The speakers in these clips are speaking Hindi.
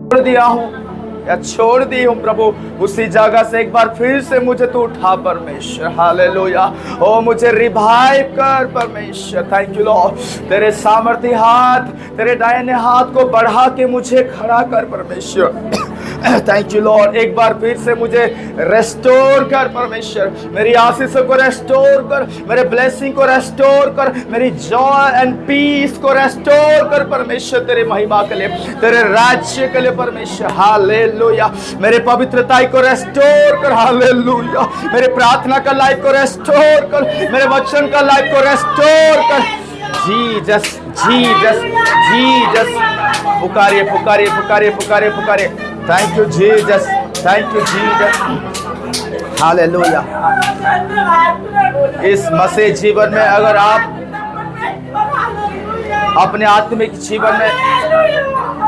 छोड़ दिया हूँ या छोड़ दी हूँ प्रभु, उसी जगह से एक बार फिर से मुझे तू उठा परमेश्वर। हालेलुया। ओ मुझे रिवाइव कर परमेश्वर। Thank you Lord. तेरे सामर्थ्य हाथ, तेरे दाहिने हाथ को बढ़ा के मुझे खड़ा कर परमेश्वर। Thank you Lord. एक बार फिर से मुझे रेस्टोर कर परमेश्वर। मेरी आशीषों को रेस्टोर कर, मेरे ब्लेसिंग को रेस्टोर कर, मेरी जॉय एंड पीस को रेस्टोर कर परमेश्वर, तेरी महिमा के लिए, तेरे राज्य के लिए परमेश्वर। हालेलुया। मेरे पवित्रता को रेस्टोर कर। हालेलुया। मेरे प्रार्थना का लाइफ को रेस्टोर कर, मेरे वचन का लाइफ को रेस्टोर कर। Jesus Jesus Jesus. पुकारिए पुकारिए पुकारिए पुकारिए पुकारिए। Thank you Jesus, thank you Jesus. Hallelujah. इस मसीह जीवन में अगर आप अपने आत्मिक जीवन में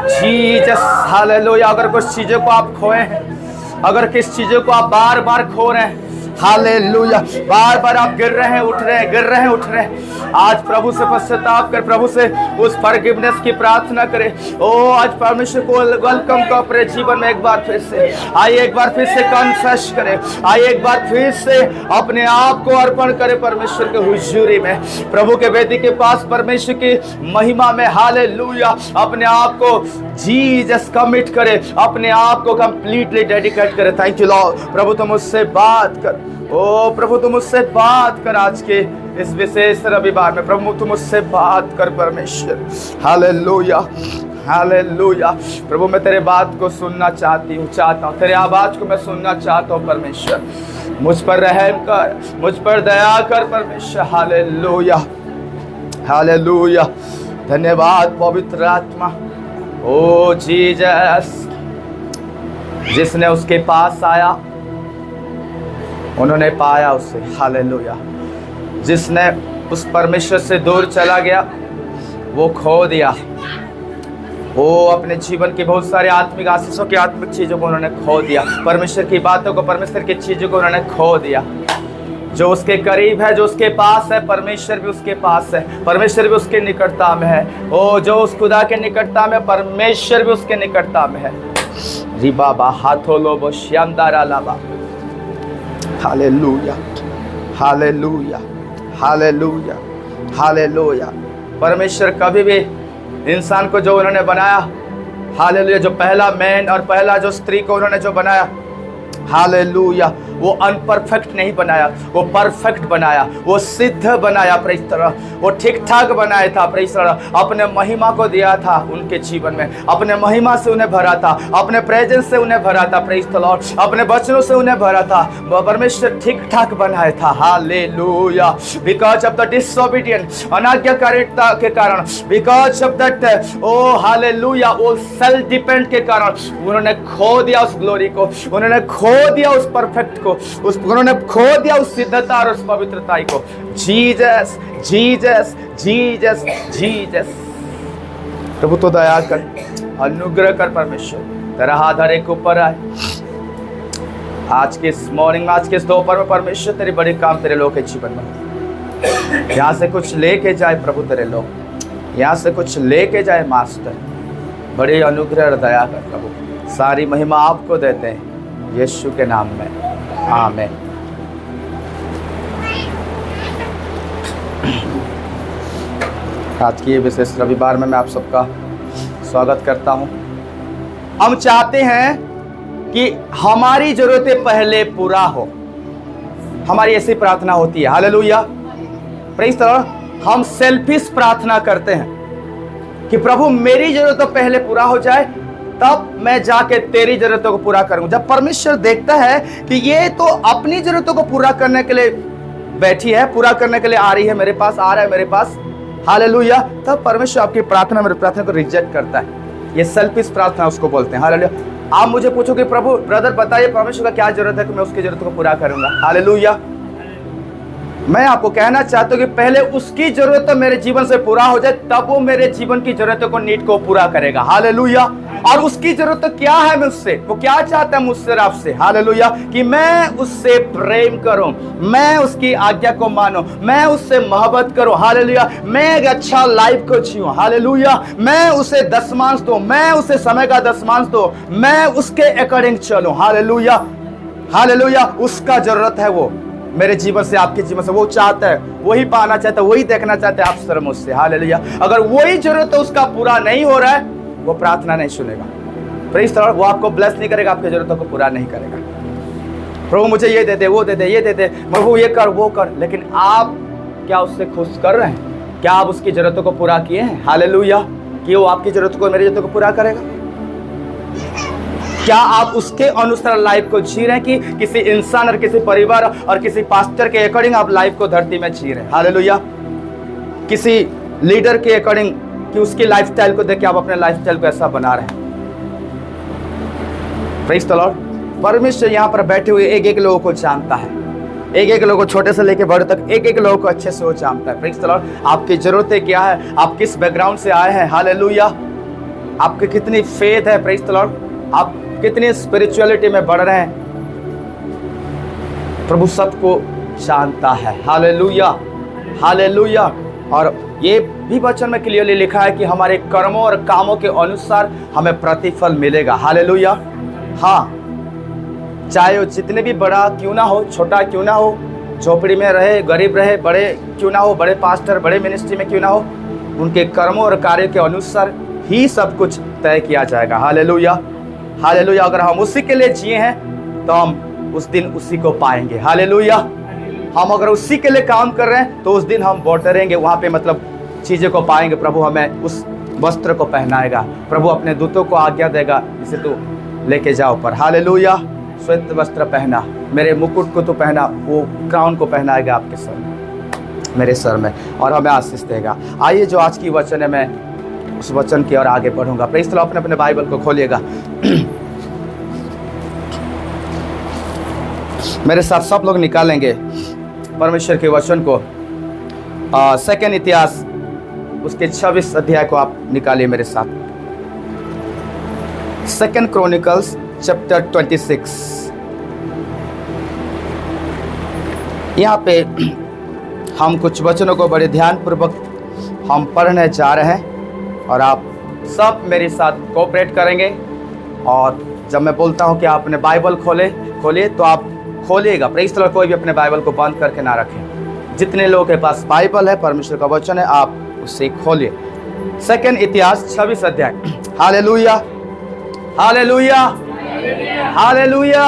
जीसस, हालेलुया, अगर कुछ चीजों को आप खोए हैं, अगर किस चीजों को आप बार बार खो रहे हैं, हालेलुया, बार बार आप गिर रहे हैं उठ रहे हैं, गिर रहे हैं उठ रहे हैं, आज प्रभु से पश्चाताप कर, प्रभु से उस फॉरगिवनेस की प्रार्थना करें। ओ आज परमेश्वर को वेलकम को अपने जीवन में एक बार फिर से आइए, एक बार फिर से कन्फेस करें, आइए एक बार फिर से अपने आप को अर्पण करें परमेश्वर के हुजूरी में, प्रभु के वेदी के पास, परमेश्वर की महिमा में। हालेलुया। अपने आप को जीसस कमिट करें, अपने आप को कंप्लीटली डेडिकेट करें। Thank you Lord. प्रभु तुम मुझसे बात कर, ओ प्रभु तुम मुझसे बात कर आज के इस विशेष रविवार में। प्रभु तुम मुझसे बात कर परमेश्वर। Hallelujah hallelujah. प्रभु मैं तेरे बात को सुनना चाहता हूँ, तेरे आवाज को मैं सुनना चाहता हूँ परमेश्वर। मुझ पर रहम कर, मुझ पर दया कर परमेश्वर। Hallelujah hallelujah. धन्यवाद पवित्र आत्मा। ओ जीसस, जिसने उसके पास आया उन्होंने पाया उसे। हालेलुया। जिसने उस परमेश्वर से दूर चला गया वो खो दिया। वो अपने जीवन की बहुत सारे आत्मिक आशीषों की, आत्मिक चीजों को उन्होंने खो दिया, परमेश्वर की बातों को, परमेश्वर की चीजों को उन्होंने खो दिया। जो उसके करीब है, जो उसके पास है, परमेश्वर भी उसके पास है, परमेश्वर भी उसके निकटता में है। ओ जो उस खुदा के निकटता में, परमेश्वर भी उसके निकटता में है। जी बाबा हाथों लो श्यामदारा लाबा। Hallelujah hallelujah hallelujah hallelujah. परमेश्वर कभी भी इंसान को जो उन्होंने बनाया, हालेलुया, जो पहला मैन और पहला जो स्त्री को उन्होंने जो बनाया, हालेलुया, वो अनपरफेक्ट नहीं बनाया, वो परफेक्ट बनाया, वो सिद्ध बनाया। Praise the Lord. वो ठीक ठाक बनाया था। Praise the Lord. अपने महिमा को दिया था उनके जीवन में, अपने महिमा से उन्हें भरा था, अपने प्रेजेंस से उन्हें भरा था। Praise the Lord. अपने वचनों से उन्हें भरा था। परमेश्वर ठीक ठाक बनाया था। Hallelujah. Because of the disobedience, अनाज्ञाकारिता के कारण, because of that, oh hallelujah, वो सेल्फ डिपेंड के कारण उन्होंने खो दिया उस ग्लोरी को, उन्होंने खो दिया उस परफेक्ट को, उन्होंने खो दिया उस सिद्धता और उस पवित्रता को। Jesus Jesus Jesus Jesus. प्रभु तो दया कर, अनुग्रह कर परमेश्वर। तेरा हाथ हर एक ऊपर आए आज के इस मॉर्निंग, आज के इस दोपहर में परमेश्वर। तेरे बड़े काम तेरे लोग के जीवन में, यहाँ से कुछ लेके जाए प्रभु, तेरे लोग यहाँ से कुछ लेके जाए मास्टर। बड़े अनुग्रह और दया कर प्रभु। सारी महिमा आपको देते हैं यीशु के नाम में, आमीन। आज की ये विशेष रविवार में मैं आप सबका स्वागत करता हूं। हम चाहते हैं कि हमारी जरूरतें पहले पूरा हो, हमारी ऐसी प्रार्थना होती है। Hallelujah, praise the Lord. हम सेल्फिश प्रार्थना करते हैं कि प्रभु मेरी जरूरत पहले पूरा हो जाए, तब मैं जाके तेरी जरूरतों को पूरा करूंगा। जब परमेश्वर देखता है कि ये तो अपनी जरूरतों को पूरा करने के लिए बैठी है, पूरा करने के लिए आ रही है मेरे पास, आ रहा है मेरे पास, हालेलुया, तब परमेश्वर आपकी प्रार्थना, मेरी प्रार्थना को रिजेक्ट करता है। ये सेल्फिश प्रार्थना उसको बोलते हैं। हालेलुया। आप मुझे पूछो कि प्रभु ब्रदर बताइए परमेश्वर का क्या जरूरत है कि मैं उसकी जरूरतों को पूरा करूंगा। हालेलुया। मैं आपको कहना चाहता हूँ कि पहले उसकी जरूरत तो मेरे जीवन से पूरा हो जाए, तब वो मेरे जीवन की जरूरतों को नीड को पूरा करेगा। हालेलुया। और उसकी जरूरत तो क्या है मुझसे, वो क्या चाहता है मुझसे और आपसे, हालेलुया, कि मैं उससे प्रेम करूं, मैं उसकी आज्ञा को मानूं, मैं उससे मोहब्बत करूं, हालेलुया, मैं एक अच्छा लाइफ को जीऊं, हालेलुया, मैं उसे दशमांश दूं, मैं उसे समय का दशमांश दूं, मैं उसके अकॉर्डिंग चलूं, हालेलुया, हालेलुया। उसका जरूरत है वो मेरे जीवन से, आपके जीवन से, वो चाहता है, वही पाना चाहता है, वही देखना चाहता है आप सर मुझसे, हालेलुया। अगर वही जरूरत उसका पूरा नहीं हो रहा है, वो प्रार्थना नहीं सुनेगा, प्रेज़ द लॉर्ड, वो आपको ब्लेस नहीं करेगा, आपकी जरूरतों को पूरा नहीं करेगा। प्रभु मुझे ये दे दे, वो दे दे, ये दे दे, प्रभु ये कर, वो कर, लेकिन आप क्या उससे खुश कर रहे हैं? क्या आप उसकी जरूरतों को पूरा किए हैं? हालेलुया, कि वो आपकी जरूरतों को, मेरी जरूरतों को पूरा करेगा। क्या आप उसके अनुसार लाइफ को जी रहे हैं कि किसी इंसान और किसी परिवार और किसी पास्टर के अकॉर्डिंग आप लाइफ को धरती में जी रहे हैं? हालेलुया। किसी लीडर के अकॉर्डिंग कि उसकी लाइफस्टाइल को देख के आप अपने लाइफस्टाइल को ऐसा बना रहे हैं। Praise the Lord. परमेश्वर यहाँ पर बैठे हुए एक एक लोगों को जानता है, एक एक लोगों को, छोटे से लेकर बड़े तक, एक एक लोगों को अच्छे से वो जानता है। Praise the Lord. आपकी जरूरतें क्या है, आप किस बैकग्राउंड से आए हैं, हालेलुया, आपकी कितनी फेथ है, प्रेज़ द लॉर्ड, आप कितनी स्पिरिचुअलिटी में बढ़ रहे हैं, प्रभु सबको जानता है, हालेलुया, हालेलुया। और ये भी वचन में क्लियरली लिखा है कि हमारे कर्मों और कामों के अनुसार हमें प्रतिफल मिलेगा, हालेलुया। हाँ, चाहे वो जितने भी बड़ा क्यों ना हो, छोटा क्यों ना हो, झोपड़ी में रहे, गरीब रहे, बड़े क्यों ना हो, बड़े पास्टर, बड़े मिनिस्ट्री में क्यों ना हो, उनके कर्मों और कार्यों के अनुसार ही सब कुछ तय किया जाएगा, हालेलुया, हालेलुया। अगर हम उसी के लिए जिए हैं तो हम उस दिन उसी को पाएंगे, हालेलुया। हम अगर उसी के लिए काम कर रहे हैं तो उस दिन हम बौटरेंगे, वहाँ पे मतलब चीज़ें को पाएंगे। प्रभु हमें उस वस्त्र को पहनाएगा, प्रभु अपने दूतों को आज्ञा देगा, इसे तू लेके जाओ पर, हालेलुया, श्वेत वस्त्र पहना, मेरे मुकुट को तो पहना, वो क्राउन को पहनाएगा आपके सर में, मेरे सर में, और हमें आशीष देगा। आइए जो आज की वचन है, मैं उस वचन की ओर आगे बढ़ूंगा। Praise the Lord. अपने अपने बाइबल को खोलिएगा, मेरे साथ सब लोग निकालेंगे परमेश्वर के वचन को। सेकंड इतिहास उसके 26 अध्याय को आप निकालिए मेरे साथ। Second chronicles chapter 26। यहाँ पे हम कुछ वचनों को बड़े ध्यानपूर्वक हम पढ़ने जा रहे हैं, और आप सब मेरे साथ कोऑपरेट करेंगे। और जब मैं बोलता हूँ कि आप अपने बाइबल खोलिए तो आप खोलिएगा। Praise the Lord. कोई भी अपने बाइबल को बंद करके ना रखें। जितने लोगों के पास बाइबल है, परमेश्वर का वचन है, आप उससे खोलिए। सेकंड इतिहास 26 अध्याय। Hallelujah, hallelujah, hallelujah.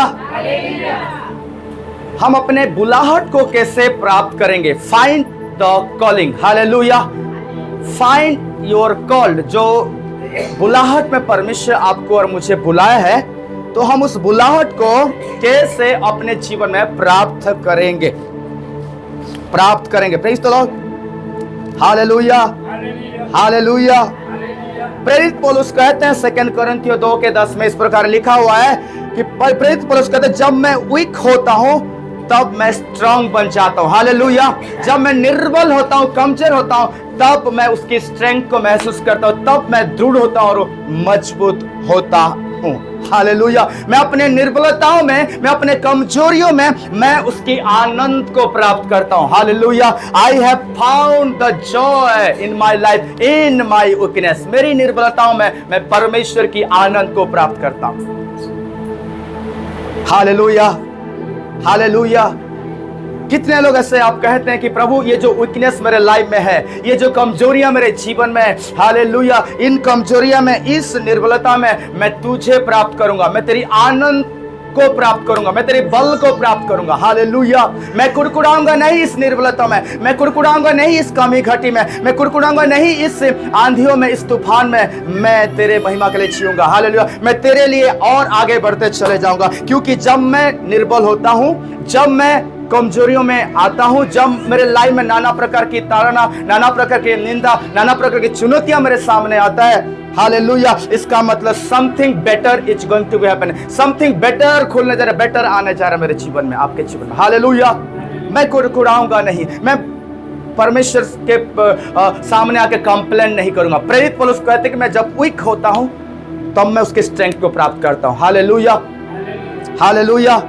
हम अपने बुलाहट को कैसे प्राप्त करेंगे? Find the calling, hallelujah, find your called. जो बुलाहट में परमेश्वर आपको और मुझे बुलाया है, तो हम उस बुलाहट को कैसे अपने जीवन में प्राप्त करेंगे? Praise the Lord, hallelujah, hallelujah. प्रेरित पौलुस कहते हैं 2 कोरिन्थियों 2:10 में इस प्रकार लिखा हुआ है कि प्रेरित पौलुस कहते हैं, जब मैं वीक होता हूं तब मैं स्ट्रांग बन जाता हूं, हालेलुया। जब मैं निर्बल होता हूं, कमजोर होता हूं, तब मैं उसकी स्ट्रेंथ को महसूस करता हूं, तब मैं दृढ़ होता हूं और मजबूत होता हूं, हालेलुया। मैं अपने निर्बलताओं में, मैं अपने कमजोरियों में, मैं उसकी आनंद को प्राप्त करता हूं, hallelujah. I have found the joy in my life in my weakness. मेरी निर्बलताओं में मैं परमेश्वर की आनंद को प्राप्त करता हूं, हालेलुया, हालेलुया। कितने लोग ऐसे आप कहते हैं कि प्रभु ये जो वीकनेस मेरे लाइफ में है, ये जो कमजोरियां मेरे जीवन में है, हालेलुया, इन कमजोरियां में, इस निर्बलता में मैं तुझे प्राप्त करूंगा, मैं तेरी आनंद को प्राप्त करूंगा, मैं तेरे बल को प्राप्त करूंगा, हालेलुया। मैं कुड़कुड़ाऊंगा नहीं इस निर्बलता में, मैं कुड़कुड़ाऊंगा नहीं इस कमी घटी में, मैं कुड़कुड़ाऊंगा नहीं इस आंधियों में, इस तूफान में। मैं तेरे महिमा के लिए जीऊंगा, हालेलुया। मैं तेरे लिए और आगे बढ़ते चले जाऊंगा, क्योंकि जब मैं निर्बल होता हूं, जब मैं कमजोरियों में आता हूं, जब मेरे लाइफ में नाना प्रकार की ताड़ना, नाना प्रकार की निंदा, नाना प्रकार की चुनौतियां मेरे सामने आता है, हालेलुया, इसका मतलब something better is going to be happen. Something better खुलने जा रहा है, बेटर आने जा रहा है मेरे जीवन में, आपके जीवन में, हालेलुया। मैं कुड़कुड़ाऊंगा नहीं, मैं परमेश्वर के सामने आके कंप्लेन नहीं करूंगा। प्रेरित पौलुस कहते कि मैं जब वीक होता हूं तब मैं उसके स्ट्रेंथ को प्राप्त करता हूं। Hallelujah, hallelujah.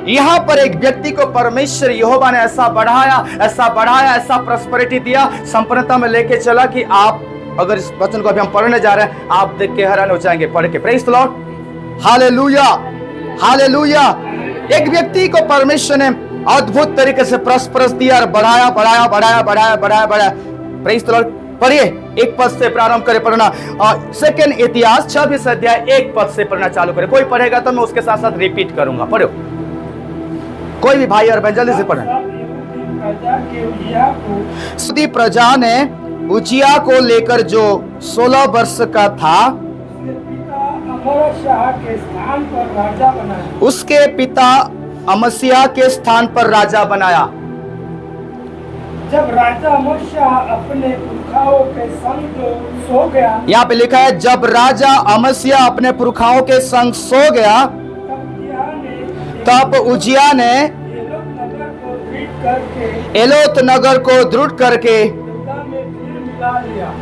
यहां पर एक व्यक्ति को परमेश्वर यहोवा ने ऐसा बढ़ाया, ऐसा बढ़ाया, ऐसा प्रॉस्पेरिटी दिया, संपन्नता में लेके चला कि आप अगर इस वचन को अभी हम पढ़ने जा रहे हैं, आप देख के हैरान हो जाएंगे पढ़ के। Praise the Lord, hallelujah, hallelujah. एक व्यक्ति को परमेश्वर ने अद्भुत तरीके से प्रॉस्परस दिया और बढ़ाया, बढ़ाया, बढ़ाया, बढ़ाया, बढ़ाया, बढ़ाया। Praise the Lord. पढ़िए, एक पद से प्रारंभ करें पढ़ना। सेकंड इतिहास 26 अध्याय 1 पद से पढ़ना चालू करें। कोई पढ़ेगा तो मैं उसके साथ साथ रिपीट करूंगा। पढ़ो, कोई भी भाई और बहन जल्दी से पढ़े। सुदी प्रजा ने उजिया को लेकर जो 16 वर्ष का था, उसके पिता अमस्याह के स्थान पर राजा बनाया। जब राजा अमस्याह अपने पुरखाओं के संग सो गया, यहाँ पे लिखा है जब राजा अमस्याह अपने पुरखाओं के संग सो गया, तब उजिया ने एलोत नगर को दृढ़ करके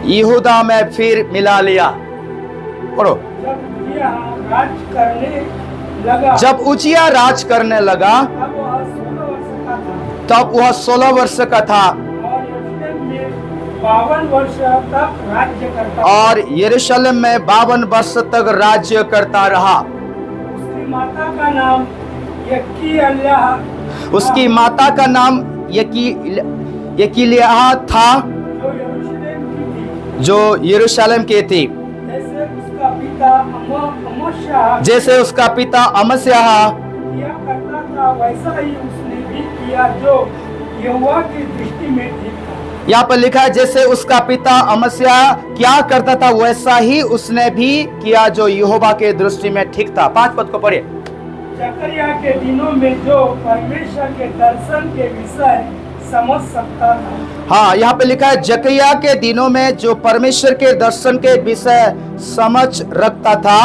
यहूदा में फिर मिला लिया। पढ़ो। जब उजिया राज करने लगा तब वह 16 वर्ष का था और यरूशलेम में 52 वर्ष तक राज्य करता रहा। उसकी माता का नाम यकीलियाह, उसकी माता का नाम यकीलियाह था, जो यरूशलेम की थी। जैसे उसका पिता अमस्याह किया करता था, वैसा ही उसने भी किया जो यहोवा की दृष्टि में ठीक था। यहाँ पर लिखा है जैसे उसका पिता अमस्याह क्या करता था वैसा ही उसने भी किया जो यहोवा के दृष्टि में ठीक था। 5 पद को पढ़िए। जकरिया के दिनों में जो परमेश्वर के दर्शन के विषय समझ सकता था। हाँ, यहाँ पे लिखा है जकरिया के दिनों में जो परमेश्वर के दर्शन के विषय समझ रखता था,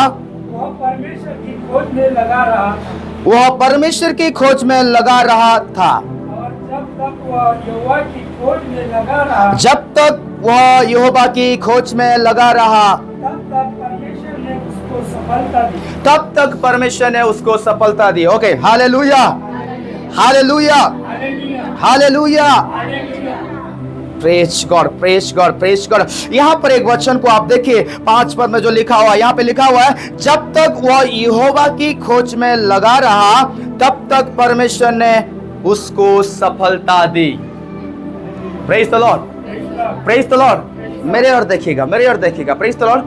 वह परमेश्वर की खोज में लगा रहा था। वह परमेश्वर की खोज में लगा रहा था। और जब तक वह यहोवा की खोज में लगा रहा, जब तक वह यहोवा की खोज में लगा रहा, तब तक परमेश्वर ने उसको सफलता दी। तब तक परमेश्वर ने उसको सफलता दी। Okay, hallelujah, hallelujah, hallelujah. Praise God, praise God, praise God. यहाँ पर एक वचन को आप देखिए 5 पद में जो लिखा हुआ है, यहाँ पे लिखा हुआ है जब तक वह यहोवा की खोज में लगा रहा तब तक परमेश्वर ने उसको सफलता दी। Praise the Lord, praise the Lord. मेरे और देखिएगा, मेरे और देखिएगा। प्रेज द लॉर्ड,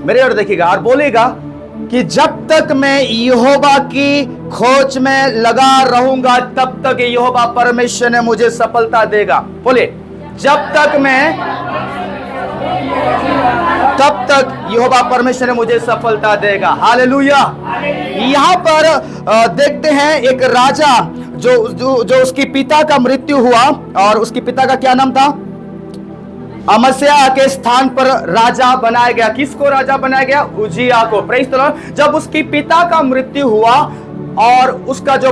मेरे और देखिएगा और बोलेगा कि जब तक मैं यहोवा की खोज में लगा रहूंगा तब तक यहोवा परमेश्वर ने मुझे सफलता देगा। बोले, जब तक मैं, तब तक यहोवा परमेश्वर ने मुझे सफलता देगा। हालेलुया। यहाँ पर देखते हैं एक राजा जो उसकी पिता का मृत्यु हुआ, और उसकी पिता का क्या नाम था? अमस्याह के स्थान पर राजा बनाया गया। किसको राजा बनाया गया? उजिया को। Praise the Lord. जब उसकी पिता का मृत्यु हुआ और उसका जो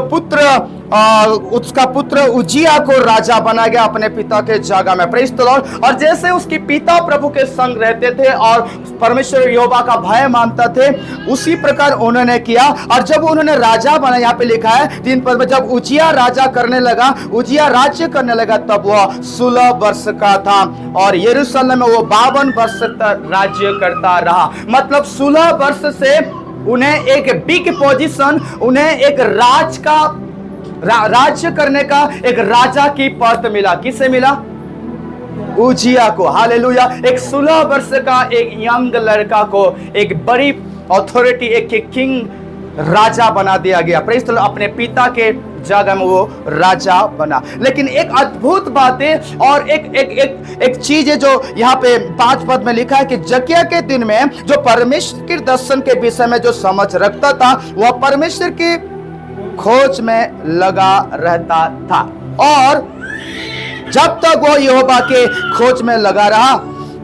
उसका पुत्र उजिया को राजा बनाया गया अपने पिता के जगह में। Praise the Lord. और जैसे उसके पिता प्रभु के संग रहते थे और परमेश्वर यहोवा का भय मानता थे, उसी प्रकार उन्होंने किया। और जब उन्होंने राजा बना, यहाँ पे लिखा है 3 पद में, जब उजिया राजा करने लगा, उजिया राज्य करने लगा, तब वह 16 वर्ष का था और यरूशलेम में वो 52 वर्ष तक राज्य करता रहा। मतलब 16 वर्ष से उन्हें एक बिग पोजीशन, उन्हें एक राज्य करने का एक राजा की पद मिला। किसे मिला? उजिया को। हालेलुया। एक 16 वर्ष का एक यंग लड़का को एक बड़ी अथॉरिटी, एक किंग राजा बना दिया गया। Praise the Lord. अपने पिता के जगह में वो राजा बना। लेकिन एक अद्भुत बात है और एक चीज है जो यहाँ पे 5 पद में लिखा है कि जकिया के दिन में जो परमेश्वर के दर्शन के विषय में जो समझ रखता था, वह परमेश्वर की खोज में लगा रहता था। और जब तक वो यहोवा के खोज में लगा रहा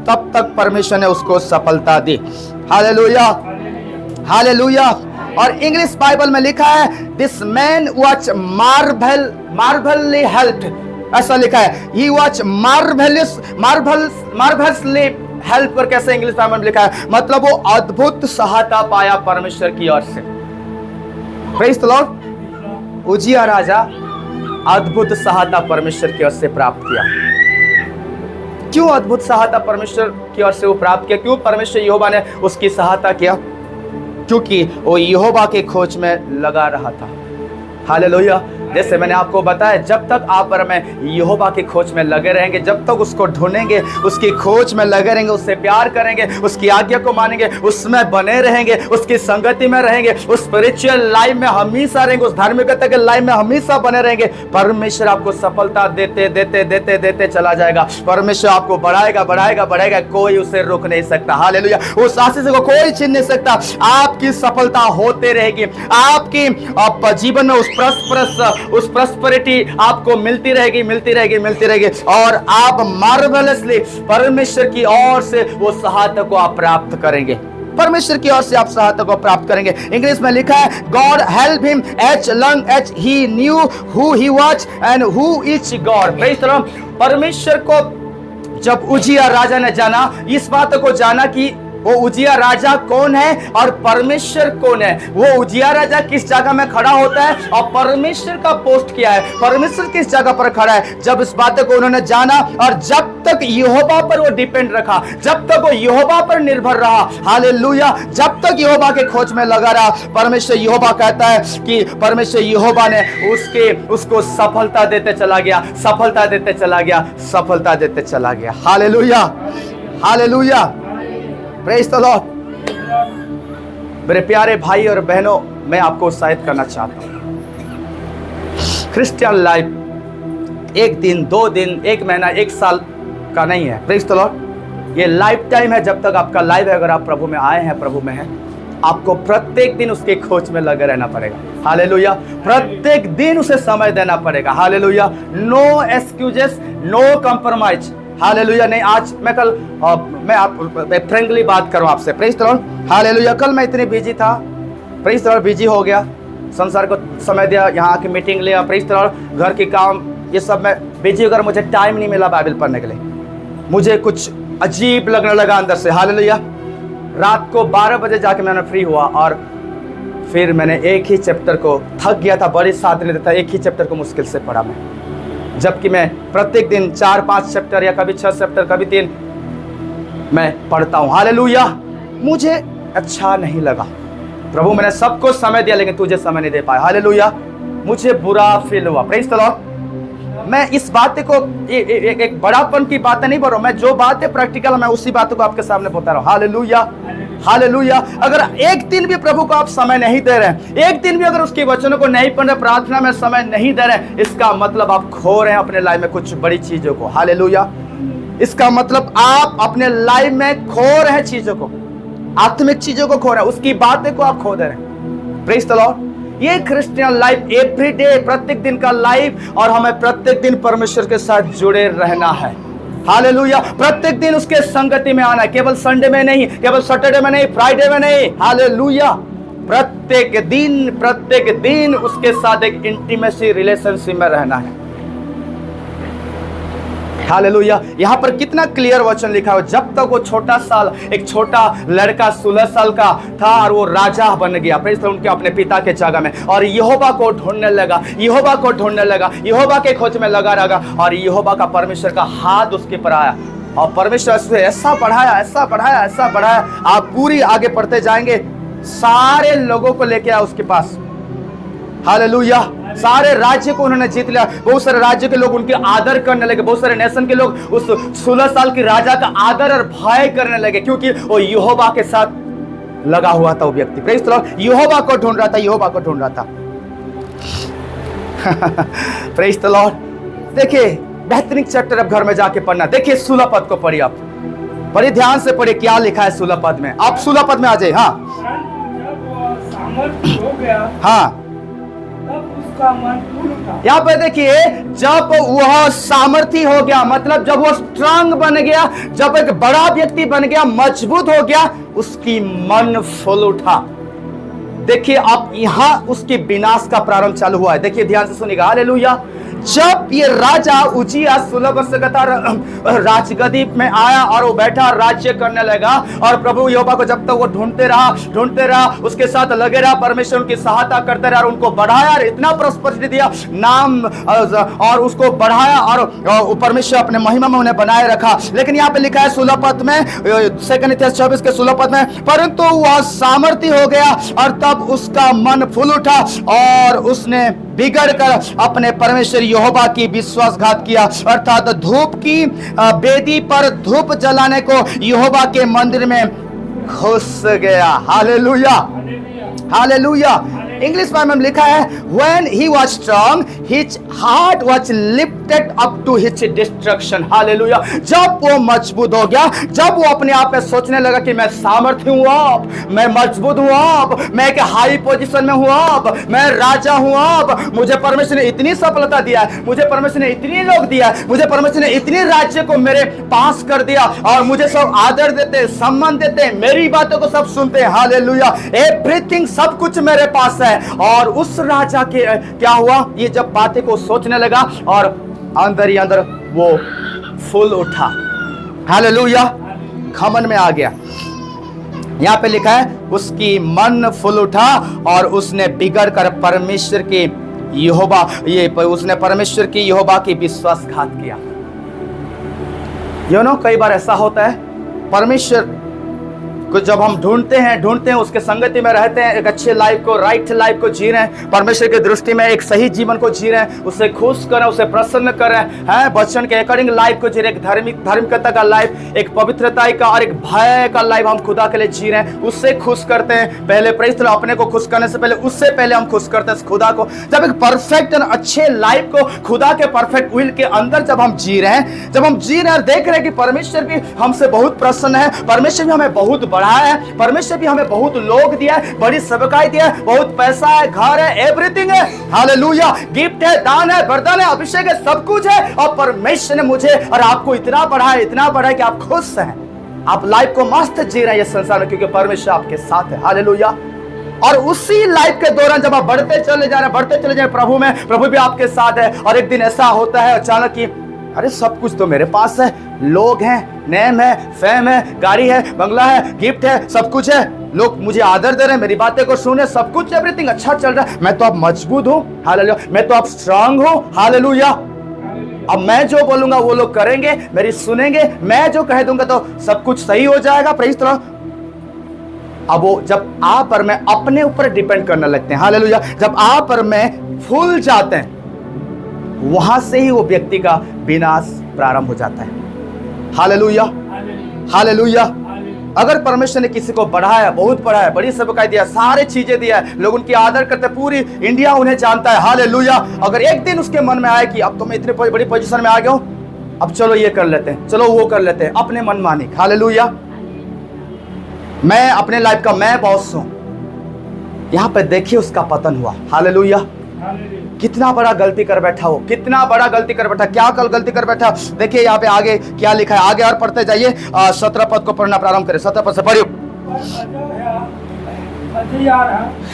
तब तक परमेश्वर ने उसको सफलता दी। Hallelujah, hallelujah. और इंग्लिश बाइबल में लिखा है this man was marvellously helped, ऐसा लिखा है ही वाज मार्वेलसली हेल्प कर, कैसे इंग्लिश बाइबल में लिखा है, मतलब वो अद्भुत सहायता पाया परमेश्वर की ओर से। Praise the Lord. उजिया राजा अद्भुत सहायता परमेश्वर की ओर से प्राप्त किया। क्यों अद्भुत सहायता परमेश्वर की ओर से वो प्राप्त किया? क्यों परमेश्वर यहोवा ने उसकी सहायता किया? क्योंकि वो यहोवा के खोज में लगा रहा था। हालेलुया। जैसे मैंने आपको बताया, जब तक आप और मैं यहोवा की खोज में लगे रहेंगे, जब तक उसको ढूंढेंगे, उसकी खोज में लगे रहेंगे, उससे प्यार करेंगे, उसकी आज्ञा को मानेंगे, उसमें बने रहेंगे, उसकी संगति में रहेंगे, उस स्पिरिचुअल लाइफ में हमेशा रहेंगे, उस धार्मिकता के लाइफ में हमेशा बने रहेंगे, परमेश्वर आपको सफलता देते देते देते देते चला जाएगा। परमेश्वर आपको बढ़ाएगा बढ़ाएगा बढ़ाएगा, कोई उसे रोक नहीं सकता। हालेलुया। उस आशीष को कोई छीन नहीं सकता। आपकी सफलता होते रहेगी, आपकी जीवन में उस प्रॉस्पेरिटी आपको मिलती रहेगी मिलती रहेगी मिलती रहेगी, और आप मार्वेलसली परमेश्वर की ओर से वो सहायता को आप प्राप्त करेंगे। परमेश्वर की ओर से आप सहायता को प्राप्त करेंगे। इंग्लिश में लिखा है God help him as long as he knew who he was and who is God. Praise the Lord. परमेश्वर को जब उजिया राजा ने जाना, इस बात को जाना कि वो उजिया राजा कौन है और परमेश्वर कौन है, वो उजिया राजा किस जगह में खड़ा होता है और परमेश्वर का पोस्ट क्या है, परमेश्वर किस जगह पर खड़ा है, जब इस बात को उन्होंने जाना और जब तक यहोवा पर वो डिपेंड रखा, जब तक वो यहोवा पर निर्भर रहा, हालेलुया, जब तक यहोवा के खोज में लगा रहा, परमेश्वर यहोवा कहता है कि परमेश्वर यहोवा ने उसको सफलता देते चला गया, सफलता देते चला गया, सफलता देते चला गया। Hallelujah, hallelujah, praise the Lord. मेरे प्यारे भाई और बहनों, मैं आपको उत्साहित करना चाहता हूं। क्रिश्चियन लाइफ एक दिन, 2 दिन, 1 महीना, 1 साल का नहीं है। Praise the Lord. ये लाइफ टाइम है। जब तक आपका लाइफ है, अगर आप प्रभु में आए हैं, प्रभु में हैं, आपको प्रत्येक दिन उसके खोज में लगे रहना पड़ेगा। हालेलुया। प्रत्येक दिन उसे समय देना पड़ेगा। Hallelujah. No excuses, no compromise. Hallelujah. नहीं, आज मैं कल मैं फ्रेंकली बात करूं आपसे। Praise the Lord. हालेलुया। कल मैं इतनी बिजी था, प्रेज़ द लॉर्ड, बिजी हो गया, संसार को समय दिया, यहाँ की मीटिंग लिया, प्रेज़ द लॉर्ड, घर के काम, ये सब मैं बिजी होकर मुझे टाइम नहीं मिला बाइबल पढ़ने के लिए। मुझे कुछ अजीब लगने लगा अंदर से। हालेलुया। रात को 12 बजे जाके मैंने फ्री हुआ और फिर मैंने एक ही चैप्टर को, थक गया था, बड़ी साथ नहीं देता, एक ही चैप्टर को मुश्किल से पढ़ा मैं, जबकि मैं प्रत्येक दिन 4-5 चैप्टर या कभी 6 चैप्टर, कभी 3 मैं पढ़ता हूं। हालेलुया। मुझे अच्छा नहीं लगा। प्रभु, मैंने सबको समय दिया लेकिन तुझे समय नहीं दे पाया। हालेलुया। मुझे बुरा फील हुआ। Praise the Lord. मैं इस बात को एक बड़ापन की बात नहीं बोल रहा हूं, मैं जो बात है प्रैक्टिकल, मैं उसी बात को आपके सामने बता रहा हूं। Hallelujah, hallelujah. अगर एक दिन भी प्रभु को आप समय नहीं दे रहे, एक दिन भी अगर उसके वचनों को नहीं पढ़ रहे, प्रार्थना में समय नहीं दे रहे, इसका मतलब आप खो रहे हैं अपने लाइफ में कुछ बड़ी चीजों को। हालेलुया। इसका मतलब आप अपने लाइफ में खो रहे हैं चीजों को, आत्मिक चीजों को खो रहे हैं, उसकी बातें को आप खो दे रहे हैं। Praise the Lord. ये क्रिश्चियन लाइफ एवरीडे, प्रत्येक दिन का लाइफ, और हमें प्रत्येक दिन परमेश्वर के साथ जुड़े रहना है। हालेलुया। प्रत्येक दिन उसके संगति में आना है, केवल संडे में नहीं, केवल सैटरडे में नहीं, फ्राइडे में नहीं। हालेलुया। प्रत्येक दिन उसके साथ एक इंटीमेसी रिलेशनशिप में रहना है। हालेलुया। यहाँ पर कितना क्लियर वचन लिखा है, जब तक वो एक छोटा लड़का 16 साल का था और वो राजा बन गया, प्रेज़ द लॉर्ड, उनके अपने पिता के जगह में, और यहोवा को ढूंढने लगा, यहोवा को ढूंढने लगा, यहोवा के खोज में लगा रहा, और यहोवा का, परमेश्वर का हाथ उसके पर आया और परमेश्वर उसे ऐसा बढ़ाया, ऐसा बढ़ाया, ऐसा बढ़ाया। आप पूरी आगे पढ़ते जाएंगे, सारे लोगों को लेके आया उसके पास। हालेलुया। सारे राज्य को उन्होंने जीत लिया। बहुत सारे राज्य के लोग उनके आदर करने लगे, बहुत सारे नेशन के लोग उस 16 साल की राजा का आदर और भय करने लगे, क्योंकि वो यहोवा के साथ लगा हुआ था वो व्यक्ति। Praise the Lord. यहोवा को ढूंढ रहा था, यहोवा को ढूंढ रहा था। Praise the Lord. देखिए, बेहतरीन चैप्टर अब घर में जाके पढ़ना। देखिए 16 पद को पढ़िए, आप बड़े ध्यान से पढ़िए क्या लिखा है 16 पद में। आप 16 पद में आ जाइए। हाँ, हाँ, यहाँ पे देखिए, जब वह सामर्थी हो गया, मतलब जब वो स्ट्रांग बन गया, जब एक बड़ा व्यक्ति बन गया, मजबूत हो गया, उसकी मन फूल उठा। देखिए अब यहां उसके विनाश का प्रारंभ चालू हुआ है। देखिए ध्यान से सुनिएगा, हालेलुया। जब ये राजा उजिया 16 वर्ष का था, राजगद्दी में आया और वो बैठा राज्य करने लगा, और प्रभु यहोवा को जब तक वो ढूंढते रहा, उसके साथ लगे रहा, परमेश्वर उनकी सहायता करते रहा और उनको बढ़ाया और इतना प्रॉस्पेरिटी दिया, नाम और उसको बढ़ाया, और परमेश्वर अपने महिमा में उन्हें बनाए रखा। लेकिन यहाँ पे लिखा है 16 पद में, 2 कोरिन्थियंस 24 के 16 पद में, परंतु वह सामर्थी हो गया और तब उसका मन फूल उठा और उसने बिगड़ कर अपने परमेश्वर यहोवा की विश्वासघात किया, अर्थात धूप की वेदी पर धूप जलाने को यहोवा के मंदिर में घुस गया। Hallelujah, hallelujah. इंग्लिश में लिखा है when he was strong his heart was lifted up to his destruction। Hallelujah. जब वो मजबूत हो गया, जब वो अपने आप में सोचने लगा कि मैं सामर्थ्य हूं, अब मैं मजबूत हूं, अब मैं एक हाई पोजीशन में हूं, अब मैं राजा हूं, अब मुझे परमेश्वर ने इतनी सफलता दिया है, मुझे परमेश्वर ने इतनी लोग दिया है, मुझे परमेश्वर ने इतनी राज्य को मेरे पास कर दिया, और मुझे सब आदर देते, सम्मान देते, मेरी बातों को सब सुनते हैं। हालेलुया। एवरीथिंग, सब कुछ मेरे पास है। और उस राजा के क्या हुआ, ये जब बातें को सोचने लगा और अंदर ही अंदर वो फूल उठा। हालेलुया। घमंड में आ गया। यहां पे लिखा है उसकी मन फूल उठा और उसने बिगड़ कर परमेश्वर के यहोवा, उसने परमेश्वर की यहोवा की विश्वासघात किया। कई बार ऐसा होता है, परमेश्वर को जब हम ढूंढते हैं, उसके संगति में रहते हैं, एक अच्छे लाइफ को, राइट लाइफ को जी रहे हैं, परमेश्वर की दृष्टि में एक सही जीवन को जी रहे हैं, उसे खुश कर रहे हैं, उसे प्रसन्न कर रहे हैं, वचन के अकॉर्डिंग लाइफ को जी रहे हैं, एक धार्मिकता का लाइफ, एक पवित्रता का और एक भय का लाइफ हम खुदा के लिए जी रहे हैं, उससे खुश करते हैं। पहले प्रेरित अपने को खुश करने से पहले, उससे पहले हम खुश करते हैं खुदा को। जब एक परफेक्ट और अच्छे लाइफ को खुदा के परफेक्ट विल के अंदर जब हम जी रहे हैं, जब हम जी रहे हैं, देख रहे हैं कि परमेश्वर भी हमसे बहुत प्रसन्न है, परमेश्वर भी हमें बहुत बढ़ाया है, परमेश्वर भी हमें बहुत लोग दिया है, बड़ी सेवकाई दिया है, बहुत पैसा है, घर है, एवरीथिंग है। हालेलुया। गिफ्ट है, दान है, वरदान है, अभिषेक है, सब कुछ है, और परमेश्वर ने मुझे और आपको इतना बढ़ाया कि आप खुश हैं, आप लाइफ को मस्त जी रहे हैं ये संसार में, क्योंकि परमेश्वर आपके साथ है। हालेलुया। और उसी लाइफ के दौरान जब आप बढ़ते चले जा रहे हैं प्रभु में, प्रभु भी आपके साथ है, और एक दिन ऐसा होता है अचानक कि अरे सब कुछ तो मेरे पास है, लोग हैं, नेम है, फेम है, गाड़ी है, बंगला है, गिफ्ट है, सब कुछ है, लोग मुझे आदर दे रहे हैं, मेरी बातें को सुने, सब कुछ, एवरीथिंग अच्छा चल रहा है, मैं तो अब मजबूत हूँ। हालेलुया। मैं तो अब स्ट्रांग हूँ। हालेलुया। अब मैं जो बोलूंगा वो लोग करेंगे, मेरी सुनेंगे, मैं जो कह दूंगा तो सब कुछ सही हो जाएगा। Praise the Lord. अब वो जब आप और मैं अपने ऊपर डिपेंड करने लगते हैं, हालेलुया, जब आप और मैं भूल जाते हैं, वहां से ही वो व्यक्ति का विनाश प्रारंभ हो जाता है। Hallelujah, hallelujah. अगर परमेश्वर ने किसी को बढ़ाया, बहुत बढ़ाया, बड़ी सेवकाई दिया, सारे चीजें दिया, लोग उनकी आदर करते, पूरी इंडिया उन्हें जानता है। हालेलुया। अगर एक दिन उसके मन में आए कि अब तो मैं इतनी बड़ी पोजीशन में आ गया हूं, अब चलो ये कर लेते हैं, चलो वो कर लेते हैं, अपने मन मानिक। हालेलुया। मैं अपने लाइफ का मैं बॉस हूं, यहां पे देखिए उसका पतन हुआ। हालेलुया। कितना बड़ा गलती कर बैठा हो, कितना बड़ा गलती कर बैठा, क्या कल गलती कर बैठा। देखिए यहाँ पे आगे क्या लिखा है, आगे और पढ़ते जाइए। 17 पद को पढ़ना प्रारंभ करें, 17 पद से पढ़िए।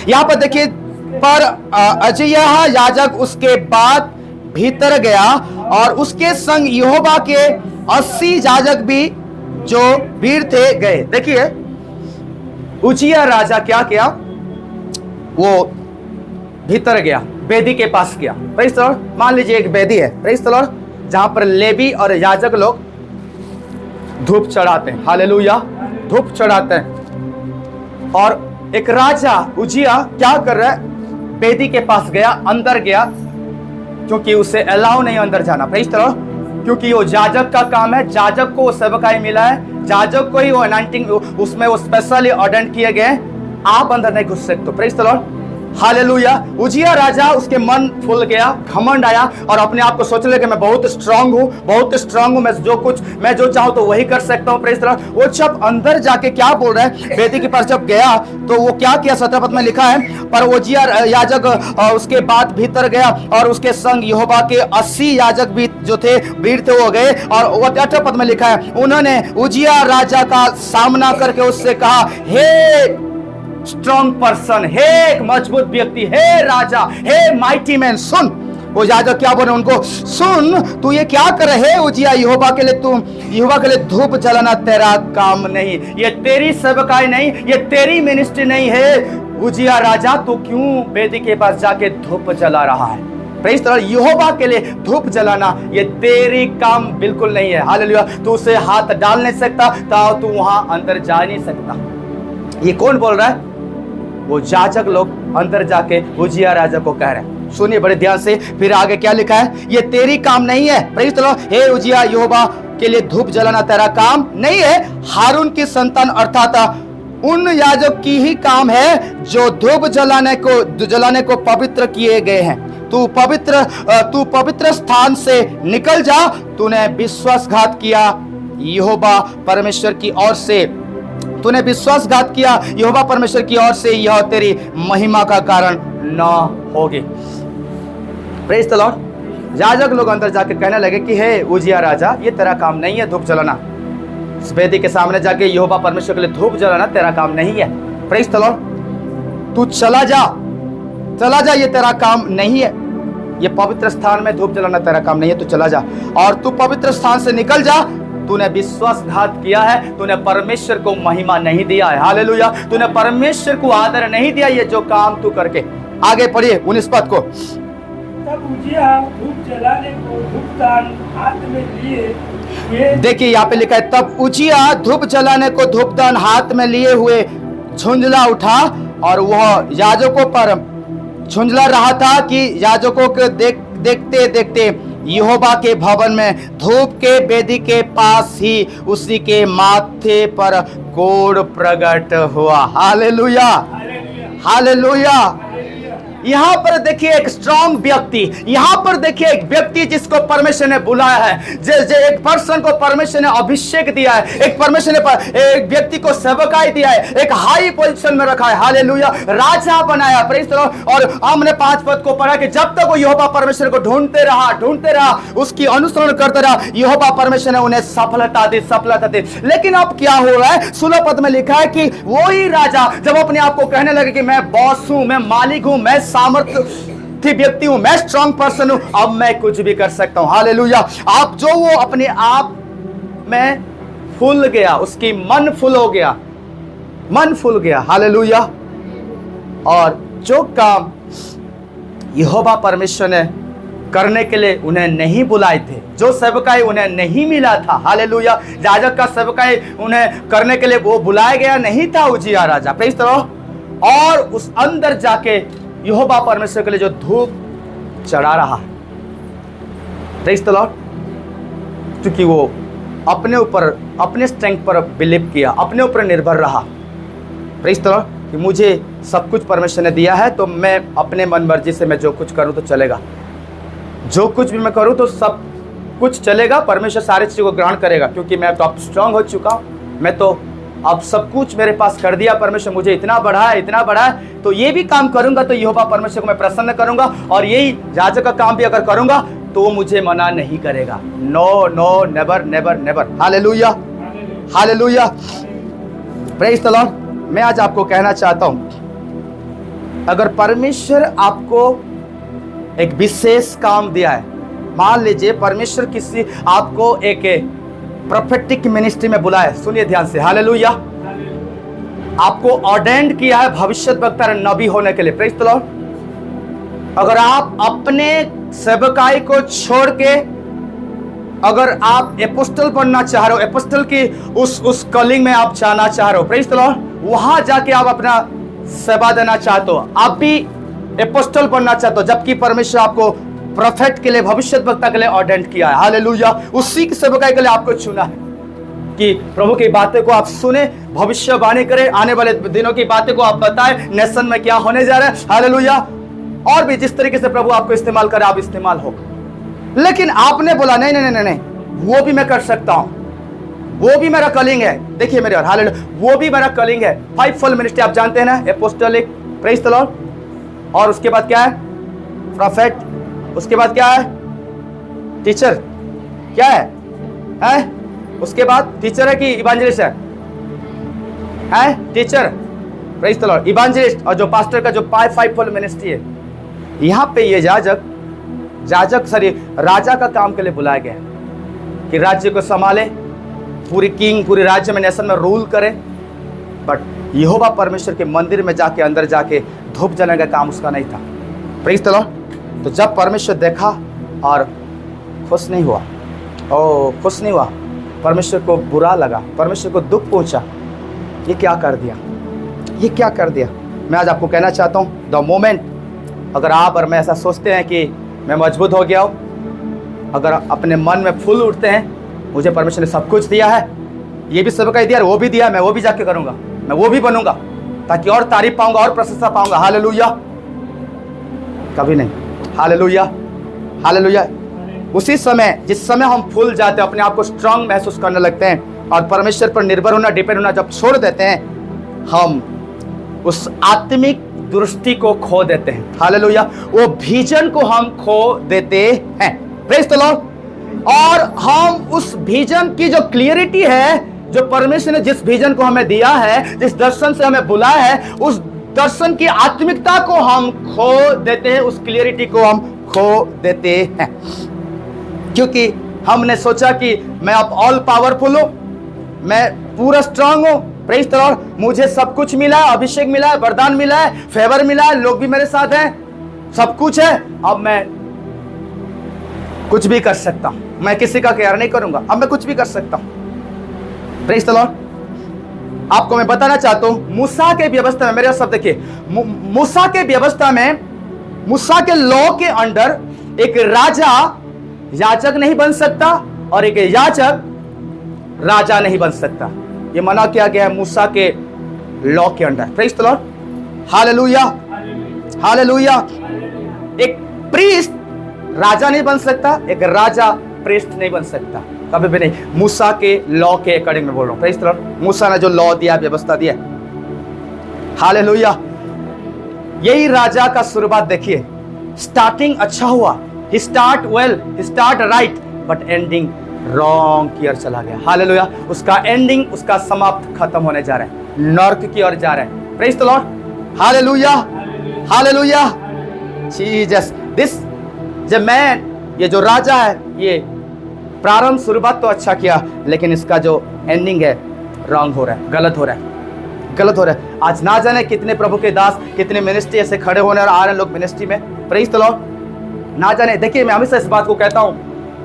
यहाँ पर देखिए, पर अजय्या याजक उसके बाद भीतर गया और उसके संग यहोवा के 80 याजक भी जो वीर थे गए। देखिए उजिया राजा क्या किया, वो भीतर गया, वेदी के पास गया। Praise the Lord. मान लीजिए एक वेदी है, प्रेज़ द लॉर्ड, जहां पर लेवी और याजक लोग धूप चढ़ाते हैं। हालेलुया। धूप चढ़ाते हैं। और एक राजा उजिया क्या कर रहा है, वेदी के पास गया, अंदर गया, क्योंकि उसे अलाउ नहीं अंदर जाना। Praise the Lord. क्योंकि वो याजक का काम है, याजक को वो सेवकाई मिला है, याजक को ही वो अनॉइंटिंग, उसमें वो स्पेशली ऑर्डर किए गए, आप अंदर नहीं घुस सकते। Praise the Lord. हालेलुया। उजिया राजा, उसके मन फूल गया, घमंड आया, और अपने आप को सोचने लगे मैं बहुत स्ट्रांग हूँ, बहुत स्ट्रांग हूँ, मैं जो चाहूँ तो वही कर सकता हूँ। Praise the Lord. वो जब अंदर जाके क्या बोल रहा है, वेदी के पास जब गया तो वो क्या किया, 17 पद में लिखा है, पर उजिया याजक उसके बाद भीतर गया और उसके संग यहोवा के 80 याजक भी जो थे वीर थे वो गए। और 18 पद में लिखा है, उन्होंने उजिया राजा का सामना करके उससे कहा, हे स्ट्रॉन्ग पर्सन, हे एक मजबूत व्यक्ति, हे राजा, हे माइटी मैन, सुन। वो याजक क्या बोले उनको, सुन तू ये क्या कर रहे उजिया, यहोवा के लिए धूप जलाना तेरा काम नहीं, ये तेरी सेवकाई नहीं, ये तेरी मिनिस्ट्री नहीं है। उजिया राजा तू क्यों वेदी के पास जाके धूप जला रहा है? Praise the Lord. यहोवा के लिए धूप जलाना ये तेरी काम बिल्कुल नहीं है। हालेलुया। तू उसे हाथ डाल नहीं सकता, तो तू वहां अंदर जा नहीं सकता। ये कौन बोल रहा है? वो याजक लोग अंदर जाके उजिया राजा को कह रहे हैं। सुनिए बड़े ध्यान से, फिर आगे क्या लिखा है, ये तेरी काम नहीं है। Praise the Lord. हे उजिया, यहोवा के लिए धूप जलाना तेरा काम नहीं है, हारून की संतान अर्थात उन याजक की ही काम है जो धूप जलाने को पवित्र किए गए हैं। तू पवित्र स्थान से निकल जा, तूने विश्वासघात किया यहोवा परमेश्वर की ओर से, तूने विश्वासघात किया यहोवा परमेश्वर की ओर से, यह तेरी महिमा का कारण न होगी। Praise the Lord. याजक लोग अंदर जाके कहने लगे कि हे उजिया राजा, ये तेरा काम नहीं है धूप जलाना, वेदी के सामने जाके यहोवा परमेश्वर के लिए धूप जलाना तेरा काम नहीं है। Praise the Lord. तू चला जा, ये तेरा काम नहीं है, ये पवित्र स्थान में धूप जलाना तेरा काम नहीं है, तू चला जा और तू पवित्र स्थान से निकल जा। तूने विश्वासघात किया है, तूने परमेश्वर को महिमा नहीं दिया है। हालेलुया। तूने परमेश्वर को आदर नहीं दिया, ये जो काम तू करके। आगे पढ़िए 19 पद को। तब उजिया धूप जलाने को धूपदान हाथ में लिए, देखिए यहाँ पे लिखा है, तब उजिया धूप जलाने को धूपदान हाथ में लिए हुए झुंझला उठा और वह याजकों पर झुंझला रहा था कि याजकों को देखते देखते यहोवा के भवन में धूप के वेदी के पास ही उसी के माथे पर कोढ़ प्रकट हुआ। Hallelujah, hallelujah. यहाँ पर देखिए एक स्ट्रॉन्ग व्यक्ति, यहाँ पर देखिए एक व्यक्ति जिसको परमेश्वर ने बुलाया है, एक पर्सन को परमेश्वर ने अभिषेक दिया है, एक परमेश्वर ने एक व्यक्ति को सेवकाई दिया है, एक हाई पोजीशन में रखा है। हालेलुया। राजा बनाया। Praise the Lord. और हमने 5 पद को पढ़ा कि जब तक वो यहोवा परमेश्वर को ढूंढते रहा, उसकी अनुसरण करते रहा, यहोवा परमेश्वर ने उन्हें सफलता दी। लेकिन अब क्या हो रहा है? 16 पद में लिखा है कि वही राजा जब अपने आप को कहने लगे कि मैं बॉस हूं, मैं मालिक हूं, मैं सामर्थ्य व्यक्ति हूं, मैं स्ट्रॉन्ग पर्सन हूं, अब मैं कुछ भी कर सकता हूं। हालेलुया। आप जो वो अपने आप में फूल गया, उसकी मन फूल गया। हालेलुया। और जो काम यहोवा परमेश्वर ने करने के लिए उन्हें नहीं बुलाए थे, जो सेवकाई उन्हें नहीं मिला था, हालेलुया, याजक का सेवकाई उन्हें करने के लिए वो बुलाया गया नहीं था उजिया राजा। Praise the Lord. और उस अंदर जाके यहोवा परमेश्वर के लिए जो धूप चढ़ा रहा है, प्रेज़ द लॉर्ड, क्योंकि वो अपने ऊपर, अपने स्ट्रेंथ पर बिलीव किया, अपने ऊपर निर्भर रहा। Praise the Lord. कि मुझे सब कुछ परमेश्वर ने दिया है, तो मैं अपने मन मर्जी से मैं जो कुछ करूं तो चलेगा, जो कुछ भी मैं करूं तो सब कुछ चलेगा, परमेश्वर सारी चीज़ों को ग्रहण करेगा, क्योंकि मैं तो अब स्ट्रांग हो चुका हूं, मैं तो अब सब कुछ मेरे पास कर दिया, परमेश्वर मुझे इतना बढ़ा है, तो ये भी काम करूंगा तो यहोवा परमेश्वर को मैं प्रसन्न करूंगा, और यही याजक का काम भी अगर करूंगा तो वो मुझे मना नहीं करेगा। No no, never never never. Hallelujah, hallelujah. Praise the Lord. मैं आज आपको कहना चाहता हूं, अगर परमेश्वर आपको एक विशेष काम दिया है, मान लीजिए परमेश्वर किसी आपको एक प्रोफेटिक मिनिस्ट्री में बुलाया है, सुनिए ध्यान से, हालेलुया, आपको ऑर्डेंड किया है भविष्यद्वक्ता नबी होने के लिए। Praise the Lord. अगर आप अपने सेवकाई को छोड़ के अगर आप एपोस्टल बनना चाह रहे हो, एपोस्टल की उस कॉलिंग में आप जाना चाह रहे हो, प्रेज़ द लॉर्ड, वहां जाके आप अपना सेवा देना चाहते हो, आप भी एपोस्टल बनना चाहते हो, जबकि परमेश्वर आपको प्रोफेट के लिए, भविष्यद्वक्ता के लिए ऑर्डेंड किया है। हालेलुया। उसी की सेवकाई के लिए आपको चुना है कि प्रभु की बातें को आप सुने, भविष्यवाणी करें, आने वाले दिनों की बातें को आप बताएं, नेशन में क्या होने जा रहा है। हालेलुया। और भी जिस तरीके से प्रभु आपको इस्तेमाल करे, आप इस्तेमाल हो। लेकिन आपने बोला नहीं नहीं नहीं नहीं, वो भी मैं कर सकता हूं, वो भी मेरा कलिंग है। देखिए मेरे और, हालेलुया, वो भी मेरा कलिंग है। 5 फोल्ड मिनिस्ट्री आप जानते हैं ना, एपोस्टोलिक, प्रेज़ द लॉर्ड, और उसके बाद क्या है? प्रोफेट, उसके बाद क्या है? टीचर, क्या है? उसके बाद टीचर है कि इवेंजलिस्ट है? टीचर, प्रेज द लॉर्ड, इवांजेलिस्ट और जो पास्टर का जो फाइव फोल्ड मिनिस्ट्री है, यहाँ पे ये राजा का काम के लिए बुलाया गया कि राज्य को संभाले, पूरी राज्य में, नेशन में रूल करे। बट यहोवा परमेश्वर के मंदिर में जाके, अंदर जाके धूप जलाने का काम उसका नहीं था। Praise the Lord. तो जब परमेश्वर देखा और खुश नहीं हुआ, खुश नहीं हुआ, परमेश्वर को बुरा लगा, परमेश्वर को दुख पहुंचा, ये क्या कर दिया, ये क्या कर दिया। मैं आज आपको कहना चाहता हूँ, द मोमेंट अगर आप और मैं ऐसा सोचते हैं कि मैं मजबूत हो गया हूँ, अगर अपने मन में फूल उठते हैं, मुझे परमेश्वर ने सब कुछ दिया है, ये भी सबका दिया, वो भी दिया, मैं वो भी जाके करूँगा, मैं वो भी बनूंगा, ताकि और तारीफ पाऊंगा और प्रशंसा पाऊंगा। हालेलुया, कभी नहीं। Hallelujah, hallelujah. उसी समय, जिस समय हम फूल जाते हैं, अपने आप को स्ट्रांग महसूस करने लगते हैं और परमेश्वर पर निर्भर होना, डिपेंड होना जब छोड़ देते हैं, हम उस आत्मिक दृष्टि को खो देते हैं। हालेलुया, वो विजन को हम खो देते हैं। Praise the Lord. और हम उस विजन की जो क्लियरिटी है, जो परमेश्वर ने जिस विजन को हमें दिया है, जिस दर्शन से हमें बुलाया है, उस दर्शन की आत्मिकता को हम खो देते हैं, उस क्लियरिटी को हम खो देते हैं। क्योंकि हमने सोचा कि मैं अब ऑल पावरफुल हूं, मैं पूरा स्ट्रांग हूं। प्रेज द लॉर्ड, मुझे सब कुछ मिला है, अभिषेक मिला है, वरदान मिला है, फेवर मिला है, लोग भी मेरे साथ हैं, सब कुछ है, अब मैं कुछ भी कर सकता हूं, मैं किसी का केयर नहीं करूंगा, अब मैं कुछ भी कर सकता हूं। Praise the Lord. आपको मैं बताना चाहता हूं, मूसा के व्यवस्था में, मेरे शब्द देखिए, मूसा के व्यवस्था में, मूसा के लॉ के अंडर एक राजा याजक नहीं बन सकता और एक याजक राजा नहीं बन सकता। ये मना किया गया है मूसा के लॉ के under. Praise the Lord. Hallelujah, hallelujah. एक प्रीस्ट राजा नहीं बन सकता, एक राजा प्रीस्ट नहीं बन सकता, कभी भी नहीं। मूसा के लॉ के अकॉर्डिंग में बोल रहा हूं। Praise the Lord. मूसा ने जो लॉ दिया, व्यवस्था दिया, हालेलुया, यही राजा का शुरुआत देखिए। स्टार्टिंग अच्छा हुआ, he start well, he start right, but ending wrong की ओर चला गया। हालेलुया। उसका एंडिंग, उसका समाप्त खत्म होने जा रहा है, नर्क की ओर जा रहा है। Praise the Lord. Hallelujah, hallelujah. Jesus, this the man, ये जो राजा है, ये प्रारंभ शुरुआत तो अच्छा किया, लेकिन इसका जो एंडिंग है रॉन्ग हो रहा है, गलत हो रहा है, गलत हो रहा है। आज ना जाने कितने प्रभु के दास, कितने मिनिस्ट्री ऐसे खड़े होने और आ रहे हैं लोग मिनिस्ट्री में। Praise the Lord. ना जाने, देखिए मैं हमेशा इस बात को कहता हूं,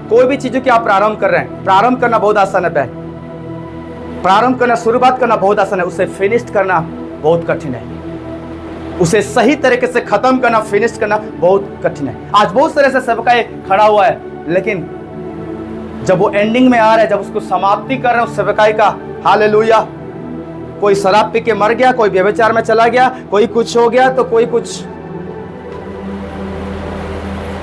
कोई भी चीजों की आप प्रारंभ कर रहे हैं, प्रारंभ करना बहुत आसान है, प्रारंभ करना, शुरुआत करना बहुत आसान है, उसे फिनिश करना बहुत कठिन है, उसे सही तरीके से खत्म करना, फिनिश करना बहुत कठिन है। आज बहुत सारे ऐसे सेवकाएं खड़ा हुआ है, लेकिन जब वो एंडिंग में आ रहा है, जब उसको समाप्ति कर रहे हैं उस सेवकाई का, हालेलुया, कोई शराब पी के मर गया, कोई व्यभिचार में चला गया, कोई कुछ हो गया, तो कोई कुछ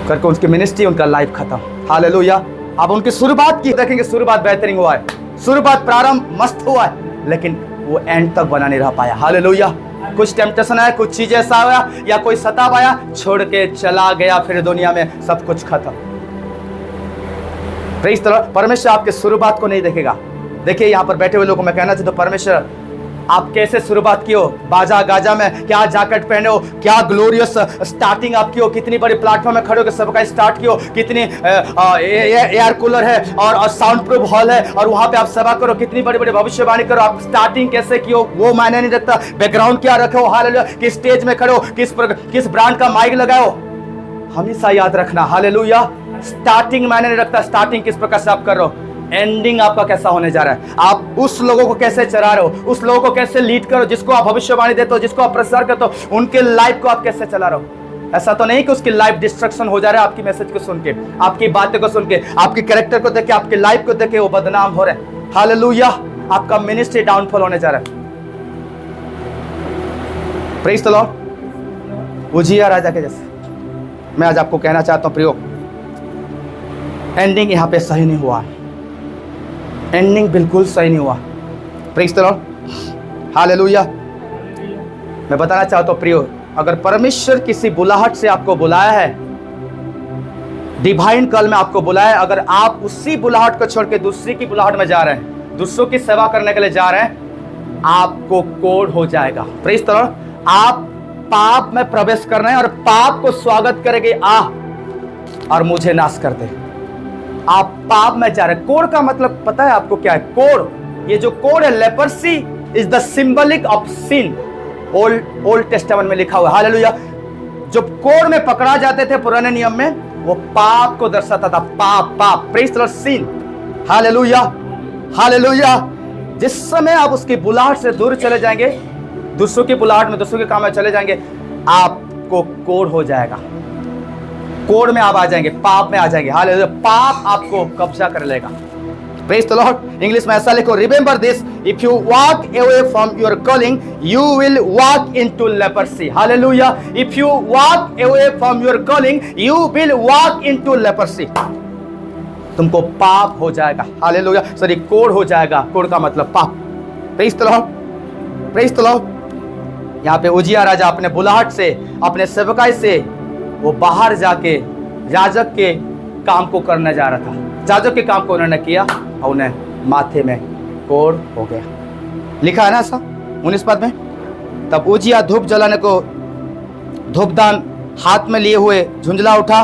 करके उनकी मिनिस्ट्री, उनका लाइफ खत्म। हालेलुया। अब उनकी शुरुआत की देखेंगे, शुरुआत बेहतरीन हुआ है, शुरुआत प्रारंभ मस्त हुआ है, लेकिन वो एंड तक बना नहीं रह पाया। हालेलुया। कुछ टेम्पटेशन आया, कुछ चीजें ऐसा आया, या कोई सताव आया, छोड़ के चला गया, फिर दुनिया में सब कुछ खत्म। Praise the Lord. परमेश्वर आपके शुरुआत को नहीं देखेगा। देखिए यहाँ पर बैठे हुए लोगों को मैं कहना चाहता हूं, परमेश्वर आप कैसे शुरुआत की हो, बाजा गाजा में क्या जैकेट पहने हो, क्या ग्लोरियस स्टार्टिंग आपकी हो, कितनी बड़ी प्लेटफॉर्म में खड़े होकर सबका स्टार्ट की हो, कितनी एयर कूलर है और साउंड प्रूफ हॉल है और वहां पे आप सेवा करो, कितनी बड़ी बड़ी भविष्यवाणी करो, आप स्टार्टिंग कैसे की हो वो मायने नहीं रखता, बैकग्राउंड क्या रखे हो, हालेलुया, किस स्टेज में खड़े हो, किस ब्रांड का माइक लगाओ, हमेशा याद रखना, हालेलुया, स्टार्टिंग मायने नहीं रखता, स्टार्टिंग किस प्रकार से आप कर रहे हो, एंडिंग आपका कैसा होने जा रहा है, आप उस लोगों को कैसे चला रहे हो, उस लोगों को कैसे लीड करो, जिसको आप भविष्यवाणी देते हो, जिसको आप प्रचार करते हो, उनके लाइफ को आप कैसे चला रहे हो। ऐसा तो नहीं कि उसकी लाइफ डिस्ट्रक्शन हो जा रहा है आपकी मैसेज को सुन के, आपकी बातें को सुन के, आपकी कैरेक्टर को देख के, आपकी लाइफ को देख के वो बदनाम हो रहे हैं। हालेलुया, आपका मिनिस्ट्री डाउनफॉल होने जा रहा है। Praise the Lord. उजिया राजा के जैसे मैं आज आपको कहना चाहता हूं प्रियो, एंडिंग यहां पे सही नहीं हुआ, एंडिंग बिल्कुल सही नहीं हुआ। Praise the Lord. हालेलुया। मैं बताना चाहता हूं प्रियो, अगर परमेश्वर किसी बुलाहट से आपको बुलाया है, डिवाइन कॉल में आपको बुलाया है, अगर आप उसी बुलाहट को छोड़ के दूसरी की बुलाहट में जा रहे हैं, दूसरों की सेवा करने के लिए जा रहे हैं, आपको कोढ़ हो जाएगा। Praise the Lord. आप पाप में प्रवेश कर रहे हैं और पाप को स्वागत करेंगे, आ और मुझे नाश कर दे। आप पाप में जा रहे हैं। कोढ़ का मतलब पता है आपको क्या है? कोढ़, ये जो कोढ़ है, leprosy is the symbolic of sin. Old Testament में लिखा हुआ है। हालेलुया। जब कोढ़ में पकड़ा जाते थे पुराने नियम में, वो पाप को दर्शाता था। पाप praise the Lord, sin. Hallelujah, hallelujah. जिस समय आप उसकी बुलाहट से दूर चले जाएंगे, दूसरों की बुलाहट में, दूसरों के काम में चले जाएंगे, आपको कोढ़ हो जाएगा। कोढ़ में आप आ जाएंगे, पाप में आ जाएंगे। हालेलुया। पाप आपको कब्जा कर लेगा। Praise the Lord. इंग्लिश में ऐसा लिखो, remember this, if you walk away from your calling you will walk into leprosy. Hallelujah. If you walk away from your calling you will walk into leprosy. तुमको पाप हो जाएगा। हालेलुया। सॉरी, कोढ़ हो जाएगा। कोढ़ का मतलब पाप। Praise the Lord, praise the Lord. यहाँ पे उजिया राजा अपने बुलाहट से, अपने सेवकाई से वो बाहर जाके याजक के काम को करने जा रहा था। याजक के काम को उन्होंने किया और उन्हें माथे में कोढ़ हो गया। लिखा है ना ऐसा 19 पद में। तब उजिया धूप जलाने को धूपदान हाथ में लिए हुए झुंझला उठा।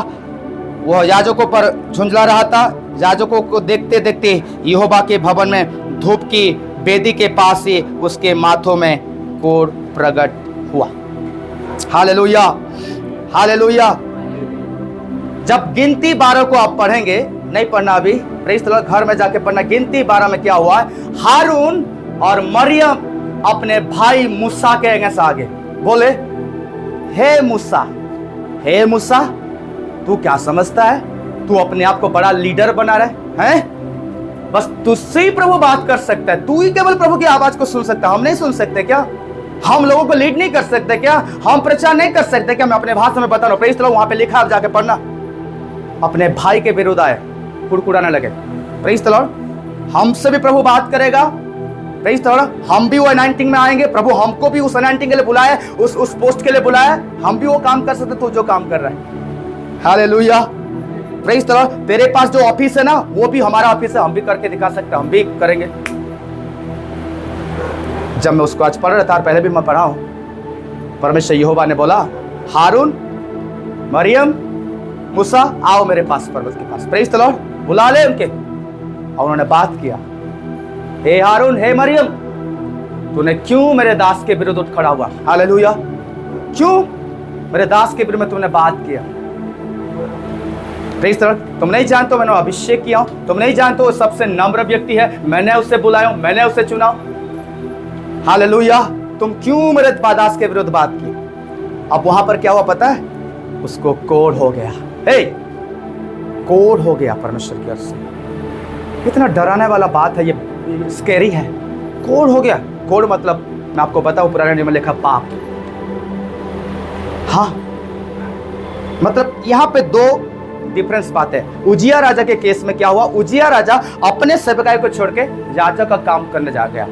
वह याजकों पर झुंझला रहा था। याजकों को देखते देखते यहोवा के भवन में धूप की वेदी के पास ही उसके माथों में कोढ़ प्रकट हुआ। Hallelujah, hallelujah. जब गिनती 12 को आप पढ़ेंगे, नहीं पढ़ना अभी, प्रेज द लॉर्ड, घर में जाके पढ़ना। गिनती 12 में क्या हुआ है? हारून और मरियम अपने भाई मूसा के अगेंस्ट आगे बोले, हे मूसा, हे मूसा, तू क्या समझता है? तू अपने आप को बड़ा लीडर बना रहा है? बस तुझसे ही प्रभु बात कर सकता है। तू ही केवल प्रभु की आवाज को सुन सकता है। हम नहीं सुन सकते क्या? हम लोगों को लीड नहीं कर सकते क्या? हम प्रचार नहीं कर सकते क्या? मैं अपने भाषा में बता रहा हूं। Praise the Lord. वहां पे लिखा है, आप जाके पढ़ना। अपने भाई के विरुद्ध आए, कुड़कुड़ाने लगे। Praise the Lord. हमसे भी प्रभु बात करेगा। Praise the Lord. हम भी वो अनाइंटिंग में आएंगे। प्रभु हमको भी उस अनाइंटिंग के लिए बुलाया, उस पोस्ट के लिए बुलाया। हम भी वो काम कर सकते तू जो काम कर रहा है। Hallelujah, praise the Lord. तेरे पास जो ऑफिस है ना, वो भी हमारा ऑफिस है। हम भी करके दिखा सकते हैं, हम भी करेंगे। जब मैं उसको आज पढ़ रहा था, पहले भी मैं पढ़ा हूं, परमेश्वर यहोवा ने बोला, हारून, मरियम, मूसा, आओ मेरे पास, पर्वत के पास। Praise the Lord. बुला ले उनके। और उन्होंने बात किया, हे हारून, हे मरियम, तूने क्यों मेरे दास के विरुद्ध उठ खड़ा हुआ? हालेलुया। क्यों मेरे दास के विरुद्ध में तुमने बात किया? Praise the Lord. तुम नहीं जानते मैंने अभिषेक किया हूं। तुम नहीं जानते वो सबसे नम्र व्यक्ति है। मैंने उसे बुलाया हूं, मैंने उसे चुना हूं। हालेलुया। तुम क्यों मेरे दास के विरुद्ध बात की? अब वहां पर क्या हुआ पता है? उसको कोढ़ हो गया। हे, कोढ़ हो गया परमेश्वर की ओर से। कितना डराने वाला बात है ये, स्कैरी है। कोढ़ हो गया। कोढ़ मतलब मैं आपको बताऊं, पुराने नियम में लिखा पाप। हाँ, मतलब यहां पे दो डिफरेंस बात है। उजिया राजा के केस में क्या हुआ? उजिया राजा अपने सेवकाई को छोड़ के याजक का काम करने जा गया।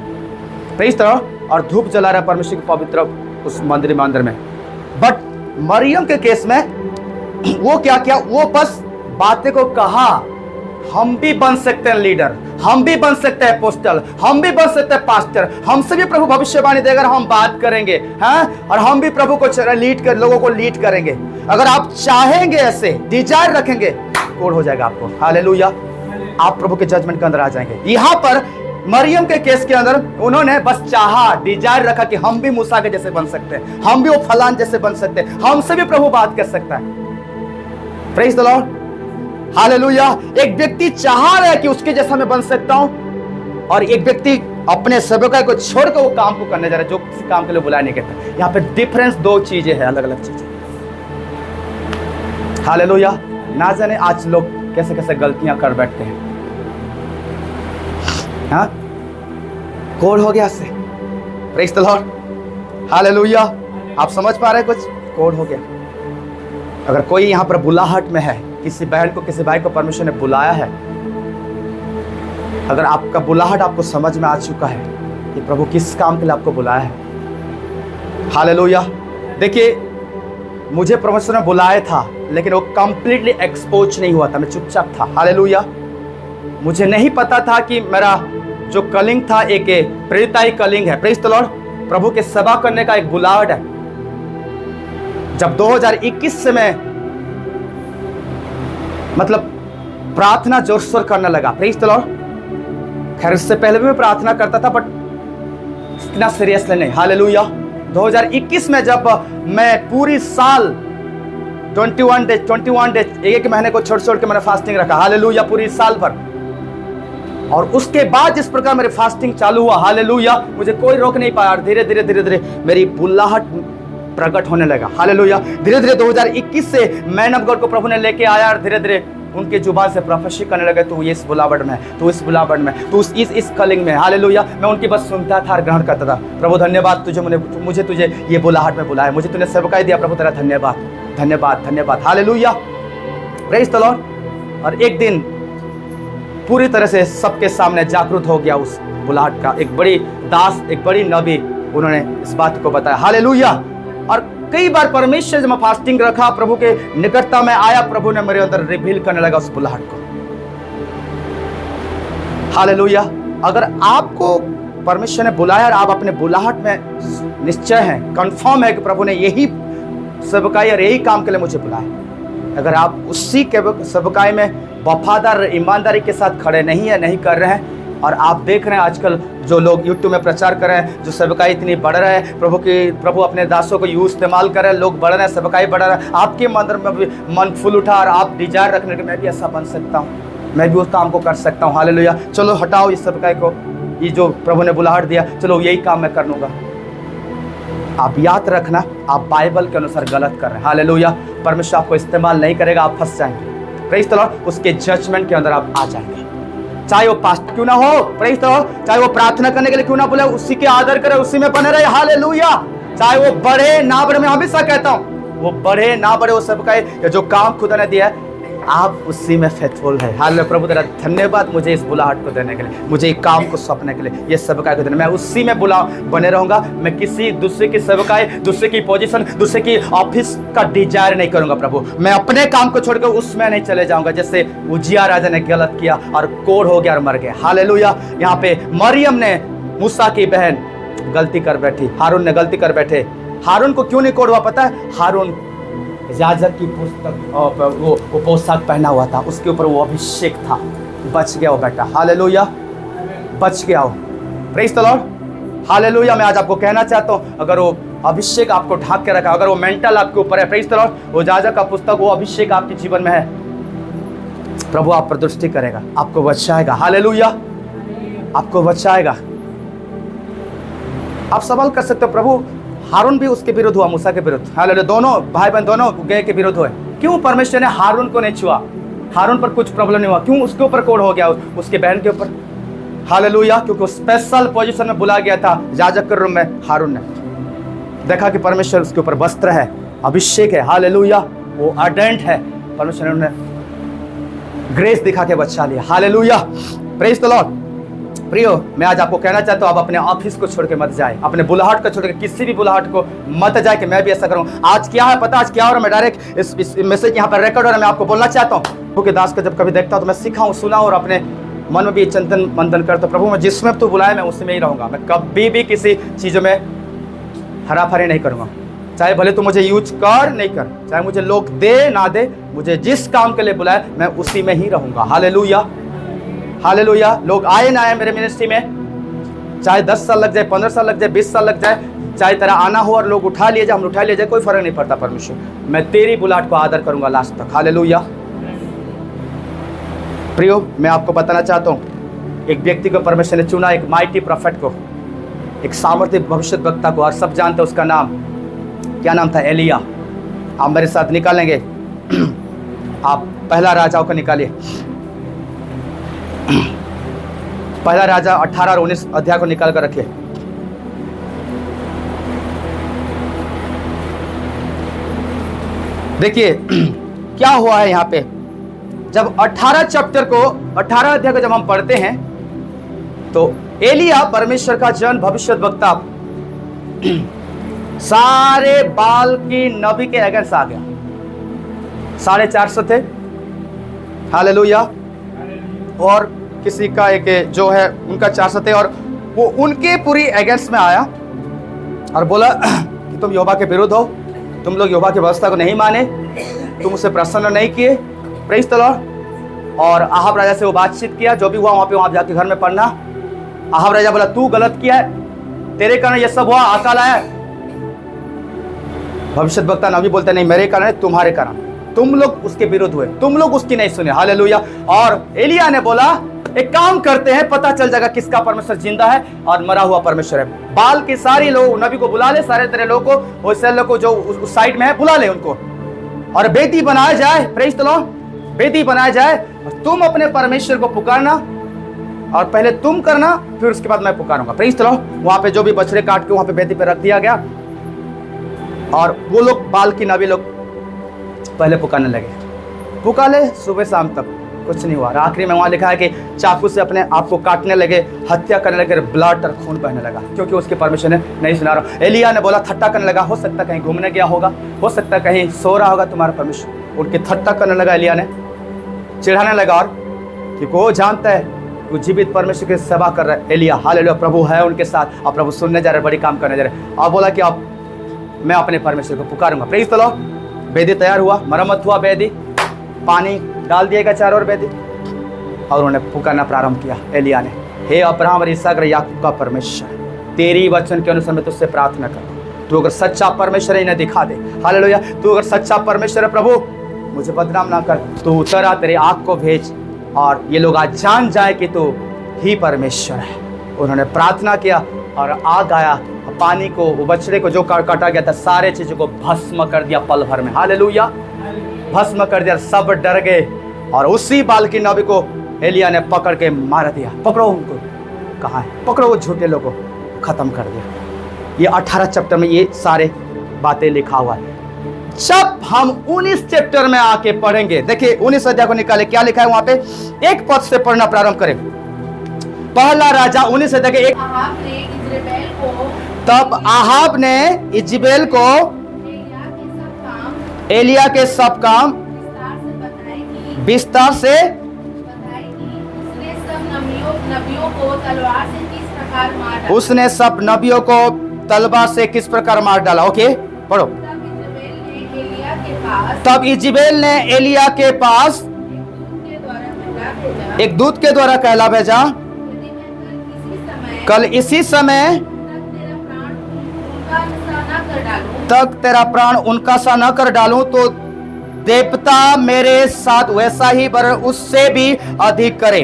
Praise the Lord. और धूप जला रहा परमेश्वर के पवित्र उस मंदिर में। बट मरियम के केस में वो क्या किया? वो बस बातें को कहा, हम भी बन सकते हैं लीडर, हम भी बन सकते हैं अपोस्टल, हम भी बन सकते हैं पास्टर, हमसे भी प्रभु भविष्यवाणी देकर हम बात करेंगे, हैं? और हम भी प्रभु को लीड कर, लोगों को लीड करेंगे। अगर आप चाहेंगे, ऐसे डिजायर रखेंगे, कोढ़ हो जाएगा आपको। हालेलुया। आप प्रभु के जजमेंट के अंदर आ जाएंगे। यहां पर मरियम के केस के अंदर उन्होंने बस चाहा, डिजायर रखा कि हम भी मूसा के जैसे बन सकते हैं, हम भी वो फलान जैसे बन सकते हैं, हमसे भी प्रभु बात कर सकता है। Praise the Lord. हालेलुया। एक व्यक्ति चाह रहा है कि उसके जैसा मैं बन सकता हूं, और एक व्यक्ति अपने सेवकाई को छोड़कर वो काम को करने जा रहा है जो किसी काम के लिए बुलाया नहीं कहता। यहां पे डिफरेंस दो चीजें हैं, अलग अलग चीजें। हालेलुया। ना जाने आज लोग कैसे कैसे गलतियां कर बैठते हैं। हाँ, कोढ़ हो गया से। Praise the Lord. हालेलुया। आप समझ पा रहे हैं? कुछ कोढ़ हो गया। अगर कोई यहां पर बुलाहट में है, किसी बहन को, किसी भाई को परमेश्वर ने बुलाया है, अगर आपका बुलाहट आपको समझ में आ चुका है कि प्रभु किस काम के लिए आपको बुलाया है, हालेलुया। देखिए, मुझे परमेश्वर ने बुलाया था, लेकिन वो कंप्लीटली एक्सपोज नहीं हुआ था। मैं चुपचाप था। हालेलुया। मुझे नहीं पता था कि मेरा जो कलिंग था एक प्रेरिताई कलिंग है। Praise the Lord. प्रभु के सेवा करने का एक बुलाहट है। जब 2021 से मैं मतलब प्रार्थना जोर शोर करने लगा, प्रेज द लॉर्ड। खैर इससे पहले भी मैं प्रार्थना करता था बट इतना सीरियसली नहीं। हालेलुया। 2021 में जब मैं पूरी साल 21 डेज एक महीने को छोड़ के मैंने फास्टिंग रखा, हालेलुया, पूरी साल भर। और उसके बाद जिस प्रकार मेरी फास्टिंग चालू हुआ, हालेलुया, मुझे कोई रोक नहीं पाया। धीरे धीरे मेरी बुलाहट प्रकट होने लगा, हालेलुया। धीरे धीरे 2021 से मैन ऑफ गॉड को प्रभु ने लेके आया और धीरे धीरे उनके जुबान से प्रोफेसी करने लगे, तू इस बुलावट में, तू इस बुलावट में, तू इस कलिंग में, हालेलुया। मैं उनकी बस सुनता था और ग्रहण करता था। प्रभु धन्यवाद, मुझे तुझे ये बुलाहट में बुलाया, मुझे तूने सेवकाई दिया, प्रभु तेरा धन्यवाद धन्यवाद धन्यवाद, हालेलुया, प्रेज द लॉर्ड। और एक दिन पूरी तरह से सबके सामने जागरूक हो गया उस बुलाहट का। एक बड़ी दास, एक बड़ी नबी, उन्होंने इस बात को बताया, हालेलुया। और कई बार परमेश्वर जब मैं फास्टिंग रखा, प्रभु के निकटता में आया, प्रभु ने मेरे अंदर रिवील करने लगा उस बुलाहट को, हालेलुया। अगर आपको परमेश्वर ने बुलाया और आप अपने बुलाहट में निश्चय हैं, कंफर्म है कि प्रभु ने यही सेवकाई और यही काम के लिए मुझे बुलाया, अगर आप उसी के सेवकाई में वफादार ईमानदारी के साथ खड़े नहीं कर रहे हैं, और आप देख रहे हैं आजकल जो लोग यूट्यूब में प्रचार कर रहे हैं, जो सेवकाई इतनी बढ़ रहा है, प्रभु अपने दासों को यूज इस्तेमाल कर रहे हैं, लोग बढ़ रहे हैं, सेवकाई बढ़ रहा है, आपके अंदर में भी मन फुल उठा और आप डिजायर रखने के, मैं भी ऐसा बन सकता हूँ, मैं भी उस काम को कर सकता हूँ, हालेलुया। चलो हटाओ इस सेवकाई को, ये जो प्रभु ने बुलाहट दिया, चलो यही काम मैं कर लूँगा। आप याद रखना, आप बाइबल के अनुसार गलत कर रहे हैं, हालेलुया। परमेश्वर आपको इस्तेमाल नहीं करेगा, आप फंस जाएंगे, प्रेज द लॉर्ड। उसके जजमेंट के अंदर आप आ जाएंगे, चाहे वो पास्ट क्यों ना हो, प्रेज द लॉर्ड, चाहे वो प्रार्थना करने के लिए क्यों ना बोले, उसी के आदर करे, उसी में बने रहे, हालेलुया। चाहे वो बढ़े ना बढ़े, मैं हमेशा कहता हूँ वो बढ़े ना बढ़े, वो सबका जो काम खुदा ने दिया है, आप उसी में फेथफुल है, हालेलुया। प्रभु तेरा धन्यवाद मुझे इस बुलाहट को देने के लिए, मुझे एक काम को सौंपने के लिए, ये सेवकाई को देने, मैं उसी में बने रहूंगा। मैं किसी दूसरे की सेवकाई, दूसरे की पोजीशन, दूसरे की ऑफिस का डिजायर नहीं करूंगा प्रभु। मैं अपने काम को छोड़कर उसमें नहीं चले जाऊंगा, जैसे उजिया राजा ने गलत किया और कोढ़ हो गया और मर गया, हालेलुया। यहाँ पे मरियम ने, मूसा की बहन, गलती कर बैठी, हारून ने गलती कर बैठे। हारून को क्यों नहीं कोढ़ हुआ पता है? हारून याजक की पुस्तक वो पोशाक पहना हुआ था, उसके ऊपर वो अभिषेक था, बच गया वो बेटा, हालेलुया, बच गया वो, प्रेज द लॉर्ड, हालेलुया। मैं आज आपको कहना चाहता हूँ, अगर वो अभिषेक आपको ढांक के रखा, अगर वो मेंटल आपके ऊपर है, प्रेज द लॉर्ड, वो याजक का पुस्तक, वो अभिषेक आपके जीवन में है, प्रभु आप पर दृष्टि करेगा, आपको बचाएगा, हालेलुया, आपको बचाएगा। आप सवाल कर सकते हो, प्रभु हारून भी उसके विरुद्ध हुआ, मूसा के विरुद्ध, हालेलुया, दोनों भाई बहन दोनों गए के विरुद्ध हुए, क्यों परमेश्वर ने हारून को नहीं छुआ? हारून पर कुछ प्रॉब्लम नहीं हुआ, क्यों उसके ऊपर कोढ़ हो गया, उसके बहन के ऊपर, हालेलुया, क्योंकि स्पेशल पोजीशन में बुला गया था याजक के रूम में। हारून ने देखा कि परमेश्वर उसके ऊपर वस्त्र है, अभिषेक है, हालेलुया, वो अर्डेंट है, परमेश्वर ने ग्रेस दिखा के बचा लिया, हालेलुया, प्रेज द लॉर्ड। प्रियो, मैं आज आपको कहना चाहता हूँ, आप अपने ऑफिस को छोड़ के मत जाए, अपने बुलाहट को छोड़ के किसी भी बुलाहट को मत जाए कि मैं भी ऐसा करूँ। आज क्या है पता, आज क्या हो रहा है, मैं डायरेक्ट इस मैसेज यहाँ पर रिकॉर्ड हो रहा है, मैं आपको बोलना चाहता हूँ। प्रभु के दास को जब कभी देखता हूँ तो मैं सीखा हूँ, सुना और अपने मन में भी चिंतन मंथन करता हूँ, प्रभु मैं जिसमें तू बुलाए मैं उसी में ही रहूँगा, मैं कभी भी किसी चीज़ों में हराफरी नहीं करूँगा, चाहे भले तू मुझे यूज कर नहीं कर, चाहे मुझे लोग दे ना दे, मुझे जिस काम के लिए बुलाए मैं उसी में ही रहूँगा, हालेलुया, हालेलुया। लोग आए ना आए मेरे मिनिस्ट्री में, चाहे 10 साल लग जाए, 15 साल लग जाए, 20 साल लग जाए, चाहे तेरा आना हो और लोग उठा लिए जाए, हम उठा लिए जाए, कोई फर्क नहीं पड़ता परमेश्वर, मैं तेरी बुलाहट को आदर करूंगा लास्ट तक, हालेलुया। प्रियो, मैं आपको बताना चाहता हूँ, एक व्यक्ति को परमेश्वर ने चुना, एक माइटी प्रोफेट को, एक सामर्थ्य भविष्यद्वक्ता को, और सब जानते हैं उसका नाम, क्या नाम था? एलिया। आप मेरे साथ निकालेंगे, आप पहला राजाओं को निकालिए, पहला राजा 18 और 19 अध्याय को निकाल कर रखिए। देखिए क्या हुआ है यहाँ पे, जब 18 चैप्टर को, 18 अध्याय को जब हम पढ़ते हैं तो एलिया परमेश्वर का जन, भविष्यद्वक्ता, सारे बाल की नबी के अगेंस्ट आ गया, 450 थे, हालेलुया, और किसी का एक जो है उनका 400 थे, और वो उनके पूरी अगेंस्ट में आया और बोला कि तुम यहोवा के विरुद्ध हो, तुम लोग यहोवा की व्यवस्था को नहीं माने, तुम उसे प्रसन्न नहीं किए। Praise the Lord. और आहाब राजा से वो बातचीत किया, जो भी हुआ वहाँ पे वहाँ जाके घर में पढ़ना। आहाब राजा बोला तू गलत किया है, तेरे कारण ये सब हुआ, अकाल आया। भविष्यद्वक्ता नबी बोलते नहीं मेरे कारण है, तुम्हारे कारण, तुम लोग उसके विरुद्ध हुए, तुम लोग उसकी नहीं सुने। हालेलुया। और एलिया ने बोला एक काम करते हैं, पता चल जाएगा किसका परमेश्वर जिंदा है और मरा हुआ परमेश्वर है। बाल के सारे लोग नबी को बुला ले, सारे तेरे लोग को, उससे लोग को जो उस साइड में है बुला ले उनको, और बेदी बनाया जाए। Praise the Lord. बेदी बनाया जाए और तुम अपने परमेश्वर को पुकारना, और पहले तुम करना, फिर उसके बाद मैं पुकारूंगा। Praise the Lord. वहां पे जो भी बछड़े काट के वहां पे बेदी पे रख दिया गया, और वो लोग बाल की नबी लोग पहले पुकारने लगे, पुकारे सुबह शाम तक, कुछ नहीं हुआ। आखिरी में वहां लिखा है कि चाकू से अपने आप को काटने लगे, हत्या करने लगे, ब्लड और खून बहने लगा, क्योंकि उसके परमेश्वर ने नहीं सुना रहा। एलिया ने बोला, थट्टा करने लगा, हो सकता कहीं घूमने गया होगा, हो सकता कहीं सो रहा होगा तुम्हारा परमेश्वर। उनकी थट्टा करने लगा एलिया ने, चिढ़ाने लगा, और कि वो जानता है वो जीवित परमेश्वर की सेवा कर रहा है। एलिया हालेलुया, प्रभु है उनके साथ, और प्रभु सुनने जा रहे, बड़ी काम करने जा रहे। और बोला कि अब मैं अपने परमेश्वर को पुकारूंगा। Praise the Lord. बेदी तैयार हुआ, मरम्मत हुआ, बेदी पानी डाल दिएगा चारों ओर बेदी, और उन्होंने पुकारना प्रारंभ किया। एलिया ने, हे अब्राहम और इसहाक और याकूब का परमेश्वर, तेरी वचन के अनुसार मैं तुझसे प्रार्थना करता, तू अगर सच्चा परमेश्वर है इन्हें दिखा दे। हालेलुया। तू अगर सच्चा परमेश्वर है प्रभु, मुझे बदनाम ना कर, तू उतरा, तेरे आग को भेज, और ये लोग आज जान जाए कि तू ही परमेश्वर है। उन्होंने प्रार्थना किया और आग आया, पानी को, वो बछड़े को जो काटा गया था, सारे चीजों को भस्म कर दिया पल भर में। हालेलुया। भस्म कर दिया, सब डर गए, और उसी बाल की नबी को एलिया ने पकड़ के मार दिया। पकड़ो उनको, कहाँ है, पकड़ो वो झूठे लोगों को, खत्म कर दिया। ये 18 चैप्टर में ये सारे बातें लिखा हुआ है। जब हम 19 चैप्टर में आके पढ़ेंगे, देखिए 19 अध्याय को निकाले, क्या लिखा है वहां पे, एक पद से पढ़ना प्रारंभ करें। पहला राजा 19 अध्याय के 1। तब आहाब ने इजबेल को एलिया के सब काम विस्तार से उसने सब नबियों को तलवार से किस प्रकार मार डाला। ओके पढ़ो। तब इजबेल ने एलिया के पास एक दूत के द्वारा कहला भेजा, कल इसी समय तक तेरा प्राण उनका सा न कर डालूं, तो देवता मेरे साथ वैसा ही वरन उससे भी अधिक करे।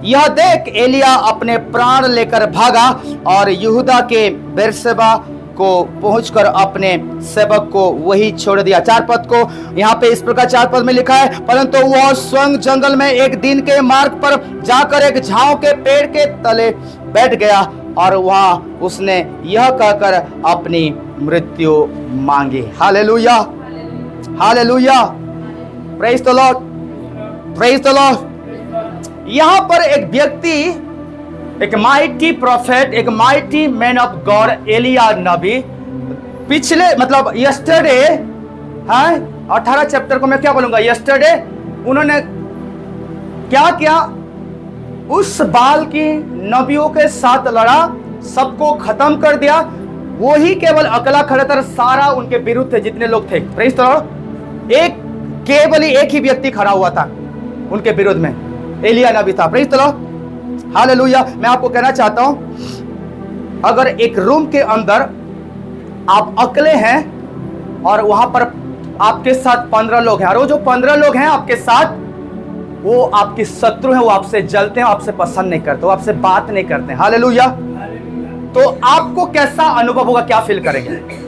यह देख एलिया अपने प्राण लेकर भागा और यहूदा के बेरशेबा को पहुंचकर अपने सेवक को वही छोड़ दिया। 4 पद को यहाँ पे इस प्रकार 4 पद में लिखा है, परंतु वह स्वयं जंगल में एक दिन के मार्ग पर जाकर एक झाऊ के पेड़ के तले बैठ गया, और वहां उसने यह कहकर अपनी मृत्यु मांगी। Hallelujah, hallelujah, praise the Lord, praise the Lord. यहां पर एक व्यक्ति, एक माइटी प्रॉफेट, एक माइटी मैन ऑफ गॉड एलिया नबी, पिछले मतलब यस्टरडे, हाँ 18 चैप्टर को मैं क्या बोलूंगा, यस्टरडे उन्होंने क्या किया, उस बाल की नबियों के साथ लड़ा, सबको खत्म कर दिया। वो ही केवल अकेला खड़ा था, सारा उनके विरुद्ध थे जितने लोग थे। Praise the Lord. केवल एक ही व्यक्ति खड़ा हुआ था उनके विरुद्ध में, एलिया नबी था। Praise the Lord, hallelujah. मैं आपको कहना चाहता हूं, अगर एक रूम के अंदर आप अकेले हैं और वहां पर आपके साथ 15 लोग हैं, और वो जो 15 लोग हैं आपके साथ, वो आपके शत्रु हैं, वो आपसे जलते हैं, आपसे पसंद नहीं करते, वो आपसे बात नहीं करते। हालेलुया। तो आपको कैसा अनुभव होगा, क्या फील करेंगे?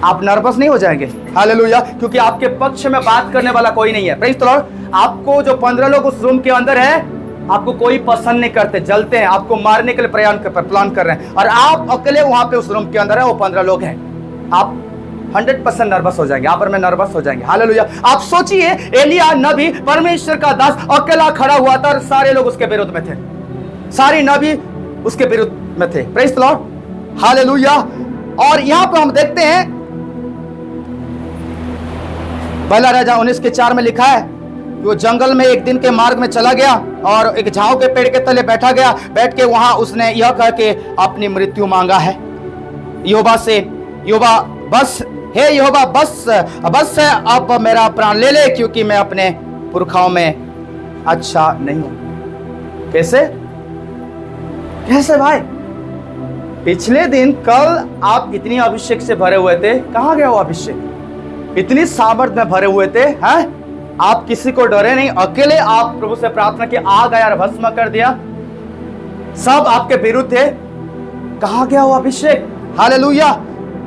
आप नर्वस नहीं हो जाएंगे? हालेलुया। क्योंकि आपके पक्ष में बात करने वाला कोई नहीं है। Praise the Lord. आपको जो 15 लोग उस रूम के अंदर है, आपको कोई पसंद नहीं करते, जलते हैं, आपको मारने के लिए प्लान कर रहे हैं, और आप अकेले वहां पे उस रूम के अंदर है, वो 15 लोग हैं। आप 100% नर्वस हो जाएंगे, आप और मैं नर्वस हो जाएंगे। हालेलुया। आप सोचिए, एलिया नबी परमेश्वर का दास अकेला खड़ा हुआ था, और सारे लोग उसके विरुद्ध में थे, सारी नबी उसके विरुद्ध में थे। Praise the Lord, hallelujah. और यहां पर हम देखते हैं, पहला राजा 19 के 4 में लिखा है कि वो जंगल में एक दिन के मार्ग में चला गया, और एक झाऊ के पेड़ के तले बैठा गया। बैठ के वहां उसने यह कह के अपनी मृत्यु मांगा है यहोवा से, यहोवा बस, हे यहोवा बस बस है, अब मेरा प्राण ले ले, क्योंकि मैं अपने पुरखाओं में अच्छा नहीं हूं। कैसे कैसे भाई? पिछले दिन कल आप इतनी अभिषेक से भरे हुए थे, कहां गया वो अभिषेक? इतनी सामर्थ में भरे हुए थे, हैं? आप किसी को डरे नहीं, अकेले आप प्रभु से प्रार्थना की, आग आया और भस्म कर दिया। सब आपके विरुद्ध थे, कहां गया वो अभिषेक? हालेलुया!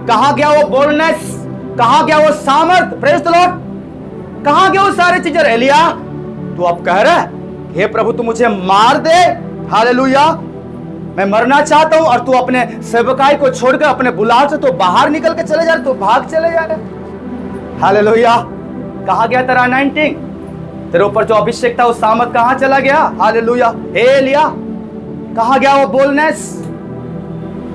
कहां गया वो बोल्डनेस? कहां गया वो सामर्थ? Praise the Lord! कहां गया वो सारी चीजें? एलिया, तू अब कह रहा है हे प्रभु तू मुझे मार दे, हालेलुया, मैं मरना चाहता हूं, और तू अपने सेवकाई को छोड़कर अपने बुलाहट से तो बाहर निकल के चले जा रहे, तो भाग चले जा रहे। हालेलुया! कहां गया तेरा अनॉइंटिंग? तेरे ऊपर जो अभिषेक था वो सामर्थ कहां चला गया? हालेलुया! हे एलिया, कहां गया वो बोलनेस?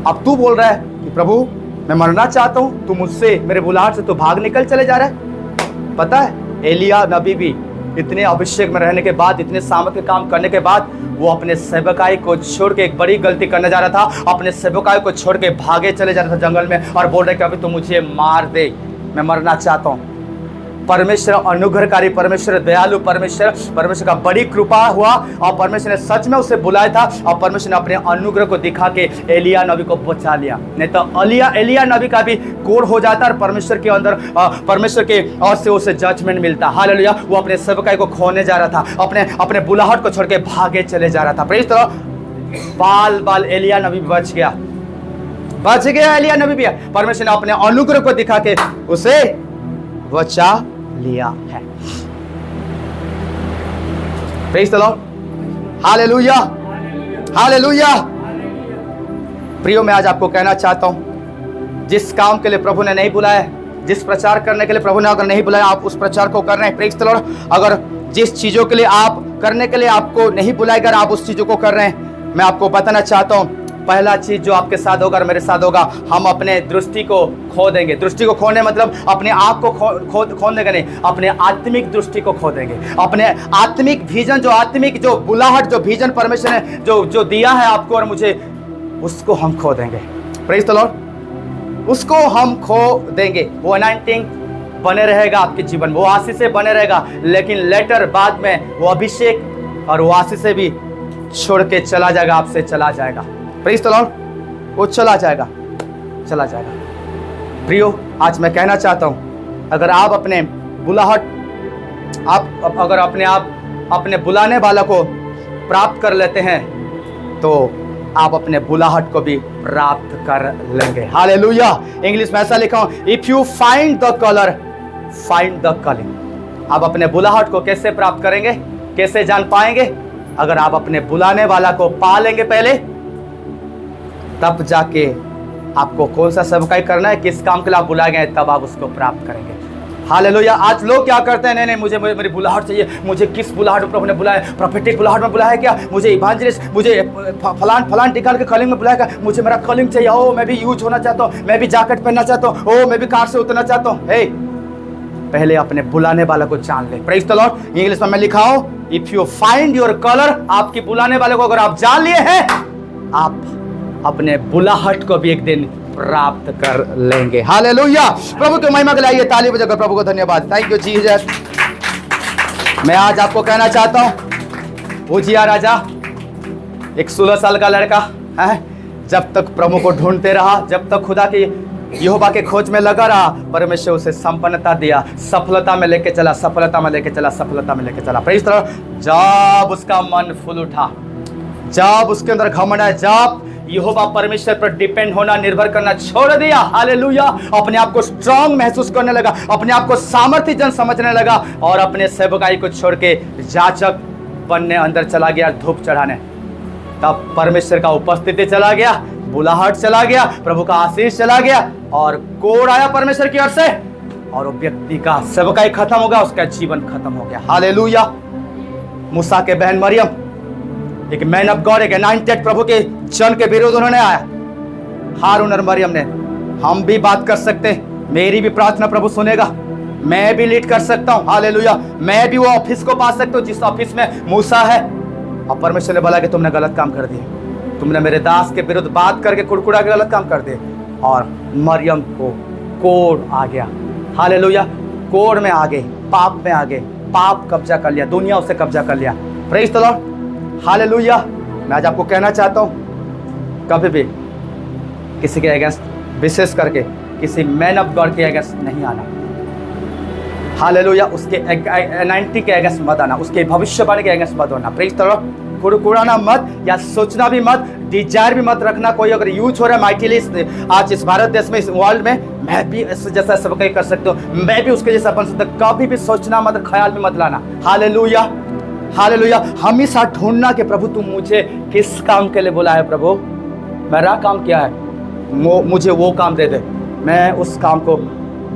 अब तू बोल रहा है कि प्रभु मैं मरना चाहता हूं, तू मुझसे मेरे बुलाहट से तो भाग निकल चले जा रहा है। पता है एलिया नबी भी इतने अभिषेक में रहने के बाद, इतने सामर्थ के काम करने के बाद, वो अपने सेवकाई को छोड़ के एक बड़ी गलती करने जा रहा था। अपने सेवकाई को छोड़ के भागे चले जा रहा था जंगल में, और बोल रहे कि अभी तो मुझे मार दे, मैं मरना चाहता हूं। परमेश्वर अनुग्रहकारी, परमेश्वर दयालु, परमेश्वर का बड़ी कृपा हुआ, और परमेश्वर ने सच में उसे बुलाया था, और परमेश्वर ने अपने अनुग्रह को दिखा के एलिया नबी को बचा लिया। नहीं तो एलिया नबी का भी कोड़ हो जाता, और परमेश्वर के अंदर, परमेश्वर के ओर से उसे जजमेंट मिलता। हालेलुया! वो अपने सेवकाई को खोने जा रहा था, अपने बुलाहट को छोड़ के भागे चले जा रहा था। Praise the Lord! बाल एलिया नबी बच गया एलिया नबी भी। परमेश्वर ने अपने अनुग्रह को दिखा के उसे बचा लिया है। Praise the Lord! Hallelujah! Hallelujah! प्रियो, मैं आज आपको कहना चाहता हूं, जिस काम के लिए प्रभु ने नहीं बुलाया, जिस प्रचार करने के लिए प्रभु ने अगर नहीं बुलाया, आप उस प्रचार को कर रहे हैं। Praise the Lord! अगर जिस चीजों के लिए आप करने के लिए आपको नहीं बुलाया, अगर आप उस चीजों को कर रहे हैं, मैं आपको बताना चाहता हूं, पहला चीज जो आपके साथ होगा और मेरे साथ होगा, हम अपने दृष्टि को खो देंगे। दृष्टि को खोने मतलब अपने आप को खो देंगे नहीं, अपने आत्मिक दृष्टि को खो देंगे। अपने आत्मिक विजन, जो आत्मिक जो बुलाहट, जो विजन परमेश्वर ने जो दिया है आपको और मुझे, उसको हम खो देंगे। Praise the Lord! उसको हम खो देंगे। वो अनॉइंटिंग बने रहेगा आपके जीवन में, वो आशीष से बने रहेगा, लेकिन लेटर बाद में वो अभिषेक और वो आशीष से भी छोड़ के चला जाएगा, आपसे चला जाएगा। Praise the Lord! वो चला जाएगा। प्रियो, आज मैं कहना चाहता हूं, अगर आप अपने बुलाहट, अगर अपने बुलाने वाला को प्राप्त कर लेते हैं, तो आप अपने बुलाहट को भी प्राप्त कर लेंगे। हालेलुया! इंग्लिश में ऐसा लिखा हूं, if you find the colour, find the calling. आप अपने बुलाहट को कैसे प्राप्त करेंगे, कैसे जान पाएंगे? अगर आप अपने बुलाने वाला को पा लेंगे पहले, तब जाके आपको कौन सा सेवकाई करना है, किस काम के लिए आप बुलाए गए, तब आप उसको प्राप्त करेंगे। हालेलुया! आज लोग क्या करते हैं, नहीं मुझे मेरी बुलाहट चाहिए, मुझे किस बुलाहट में प्रभु ने बुलाया, प्रोफेटिक बुलाहट में बुलाया क्या, मुझे इवांजलिस्ट, मुझे फलान टिकाल के कलिंग में बुलाया, मुझे मेरा कलिंग चाहिए, ओ मैं भी यूज होना चाहता हूँ, मैं भी जैकेट पहनना चाहता हूँ, ओ मैं भी कार से उतरना चाहता हूँ। हे, पहले अपने बुलाने वाला को जान ले। Praise the Lord! इंग्लिश में मैं लिखा हूँ, if you find your colour, आपकी बुलाने वाले को अगर आप जान लिए हैं, आप अपने बुलाहट को भी एक दिन प्राप्त कर लेंगे। हालेलुया! प्रभु की महिमा के लिए आइए ताली बजाकर प्रभु को धन्यवाद। Thank you Jesus. मैं आज आपको कहना चाहता हूं, उजिया राजा एक 16 साल का लड़का है, जब तक प्रभु को ढूंढते रहा, जब तक खुदा की यहोवा के खोज में लगा रहा, परमेश्वर उसे संपन्नता दिया, सफलता में लेके चला, सफलता में लेके चला, सफलता में लेके चला। Praise the Lord! जब उसका मन फूल उठा, जब उसके अंदर घमंड है, जब यहोवा परमेश्वर पर डिपेंड होना, निर्भर करना छोड़ दिया, हालेलुया, अपने आप को स्ट्रांग महसूस करने लगा, अपने आप को सामर्थ्य जन समझने लगा, और अपने सेवकाई को छोड़ के याजक बनने अंदर चला गया, धूप चढ़ाने, तब परमेश्वर का उपस्थिति चला गया, बुलाहट चला गया, प्रभु का आशीष चला गया, और कोड़ आया परमेश्वर की ओर से, और वो व्यक्ति का सेवकाई खत्म हो गया, उसका जीवन खत्म हो गया। हालेलुया! मूसा के बहन मरियम, एक मैन ऑफ गॉड, एक अनॉइंटेड प्रभु के जन के विरोध उन्होंने आया, हारून और मरियम ने। हम भी बात कर सकते हैं, मेरी भी प्रार्थना प्रभु सुनेगा, मैं भी लीड कर सकता हूं। हालेलुया! मैं भी वो ऑफिस को पा सकता हूं जिस ऑफिस में मूसा है, और परमेश्वर ने बोला कि तुमने गलत काम कर दिए, तुमने मेरे दास के विरुद्ध बात करके कुड़कुड़ा के गलत काम कर दिए। और मरियम को कोढ़ आ गया, हालेलुया, कोढ़ में आ गए, पाप में आ गए, पाप कब्जा कर लिया, दुनिया उसे कब्जा कर लिया। Praise the Lord, hallelujah. मैं आज आपको कहना चाहता हूँ, कभी भी किसी के अगेंस्ट, विशेष करके किसी मैन ऑफ गॉड के अगेंस्ट नहीं आना, हालेलुया। उसके एनाइंटी के अगेंस्ट मत आना, उसके भविष्यवाणी के अगेंस्ट मत होना। प्रेज द लॉर्ड, कुड़कुड़ाना मत, या सोचना भी मत, डिजायर भी मत रखना। कोई अगर यूज हो रहा है माइटिली आज इस भारत देश में, इस वर्ल्ड में, मैं भी इससे जैसा सब कर सकता हूँ, मैं भी उसके जैसा बन सकता हूँ, कभी भी सोचना मत, ख्याल भी मत लाना। Hallelujah, hallelujah. हमेशा ढूंढना कि प्रभु तुम मुझे किस काम के लिए बुलाया है, प्रभु मेरा काम क्या है, मुझे वो काम दे दे, मैं उस काम को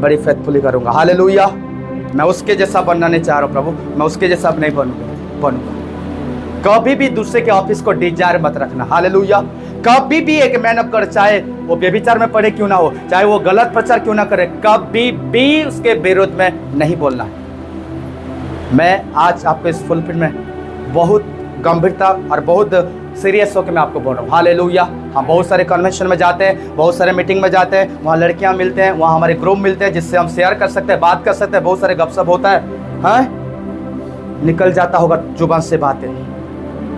बड़ी फेथफुली करूँगा। हालेलुया। मैं उसके जैसा बनना नहीं चाह रहा हूँ प्रभु, मैं उसके जैसा अब नहीं बनूंगा। कभी भी दूसरे के ऑफिस को डिजायर मत रखना। हालेलुया। कभी भी एक मैन ऑफ गॉड, चाहे वो व्यभिचार में पड़े क्यों ना हो, चाहे वो गलत प्रचार क्यों ना करे, कभी भी उसके विरोध में नहीं बोलना है। मैं आज आपको इस फुलफिल में बहुत गंभीरता और बहुत सीरियस होकर मैं आपको बोल रहा हूँ। हालेलुया। हम बहुत सारे कन्वेंशन में जाते हैं, बहुत सारे मीटिंग में जाते हैं, वहाँ लड़कियाँ मिलते हैं, वहाँ हमारे ग्रुप मिलते हैं जिससे हम शेयर कर सकते हैं, बात कर सकते हैं, बहुत सारे गपशप होता है, हाँ? निकल जाता होगा जुबान से बातें,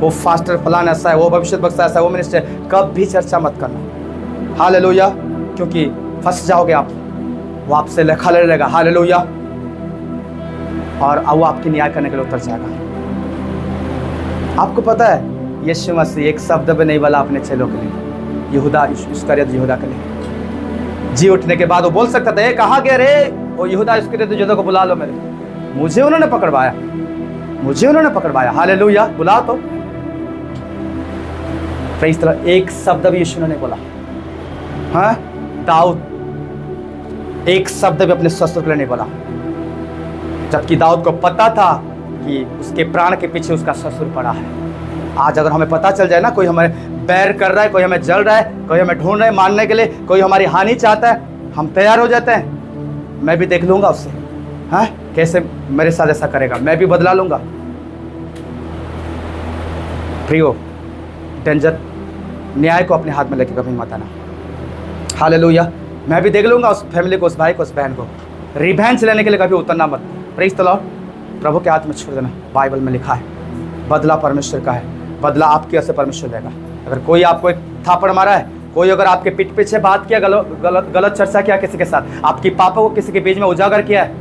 वो फास्टर फलान ऐसा है, वो भविष्यवक्ता ऐसा है, वो मिनिस्टर, कभी चर्चा मत करना। हालेलुया। क्योंकि फंस जाओगे आप, वो आपसे लेखा लड़ेगा। हालेलुया। और वो आपकी न्याय करने के लिए उतर जाएगा। आपको पता है यीशु मसीह एक शब्द भी नहीं बोला अपने चेलों के लिए, यहूदा इस्करियत यहूदा के लिए। जी उठने के बाद वो बोल सकता था, कहाँ गए रे वो यहूदा इस्करियत यहूदा को, बुला लो मेरे, मुझे उन्होंने पकड़वाया, मुझे उन्होंने पकड़वाया। हालेलुया। बुला तो इस तरह एक शब्द भी यीशु ने बोला। हाँ, दाऊद एक शब्द भी अपने ससुर के लिए नहीं बोला, जबकि दाऊद को पता था कि उसके प्राण के पीछे उसका ससुर पड़ा है। आज अगर हमें पता चल जाए ना, कोई हमें बैर कर रहा है, कोई हमें जल रहा है, कोई हमें ढूंढ रहा है मारने के लिए, कोई हमारी हानि चाहता है, हम तैयार हो जाते हैं, मैं भी देख लूंगा उससे, हाँ कैसे मेरे साथ ऐसा करेगा, मैं भी बदला लूंगा। प्रियो, डेंजर, न्याय को अपने हाथ में लेके कभी मत आना। हालेलुया। मैं भी देख लूंगा उस फैमिली को, उस भाई को, उस बहन को, रिवेंज लेने के लिए कभी उतरना मत। Praise the Lord. प्रभु के हाथ में छोड़ देना। बाइबल में लिखा है बदला परमेश्वर का है, बदला आपकी ओर से परमेश्वर देगा। अगर कोई आपको एक थापड़ मारा है, कोई अगर आपके पीठ पीछे बात किया, गलत चर्चा किया किसी के साथ, आपकी पापों को किसी के बीच में उजागर किया है,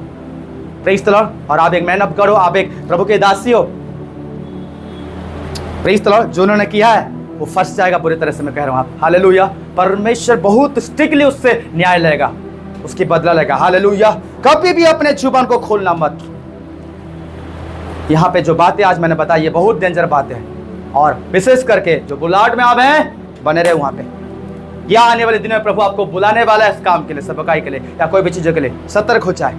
प्रेज द लॉर्ड, और आप एक मैन ऑफ गॉड हो, आप एक प्रभु के दासी हो, प्रेज द लॉर्ड, जो उन्होंने किया है वो फंस जाएगा बुरी तरह से, मैं कह रहा हूँ आप। हालेलुया। परमेश्वर बहुत स्ट्रिक्टली उससे न्याय लेगा, उसकी बदला लेगा। हालेलुया। कभी भी अपने जुबान को खोलना मत। यहाँ पे जो बातें आज मैंने बताई, ये बहुत डेंजर बातें हैं, और विशेष करके जो बुलाहट में आप हैं, बने रहे वहां पे। या आने वाले दिनों में प्रभु आपको बुलाने वाला है इस काम के लिए, सेवकाई के लिए, या कोई भी चीजों के लिए। सतर्क हो जाए।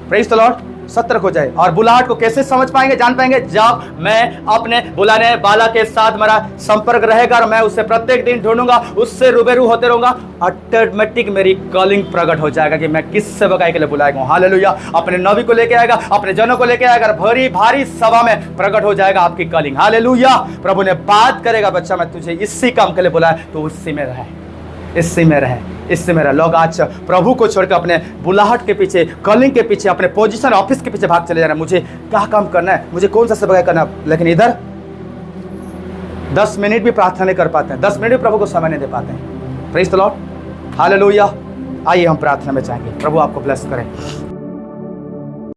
Praise the Lord. सतर्क हो जाए। और बुलाहट को कैसे समझ पाएंगे, जान पाएंगे, जब मैं अपने बुलाने वाला के साथ मेरा संपर्क रहेगा और मैं उसे प्रत्येक दिन ढूंढूंगा, उससे रूबरू होते रहूंगा, ऑटोमेटिक मेरी कॉलिंग प्रकट हो जाएगा कि मैं किस सेवकाई के लिए बुलाएगा। हालेलुया। अपने नबी को लेके आएगा, अपने जनों को लेके आएगा, भारी भारी सभा में प्रकट हो जाएगा आपकी कॉलिंग। हालेलुया। प्रभु ने बात करेगा, बच्चा मैं तुझे इसी काम के लिए बुलाया, तो उसी में रहे, इसी में रहे, इससे मेरा। लोग आज प्रभु को छोड़कर अपने बुलाहट के पीछे, कॉलिंग के पीछे, अपने पोजीशन, ऑफिस के पीछे भाग चले जा रहे हैं। मुझे क्या काम करना है, मुझे कौन सा सेवा करना है, लेकिन इधर 10 मिनट भी प्रार्थना नहीं कर पाते हैं, 10 मिनट भी प्रभु को समय नहीं दे पाते हैं। Praise the Lord. हालेलुया। आइए हम प्रार्थना में जाएंगे। प्रभु आपको ब्लेस करें।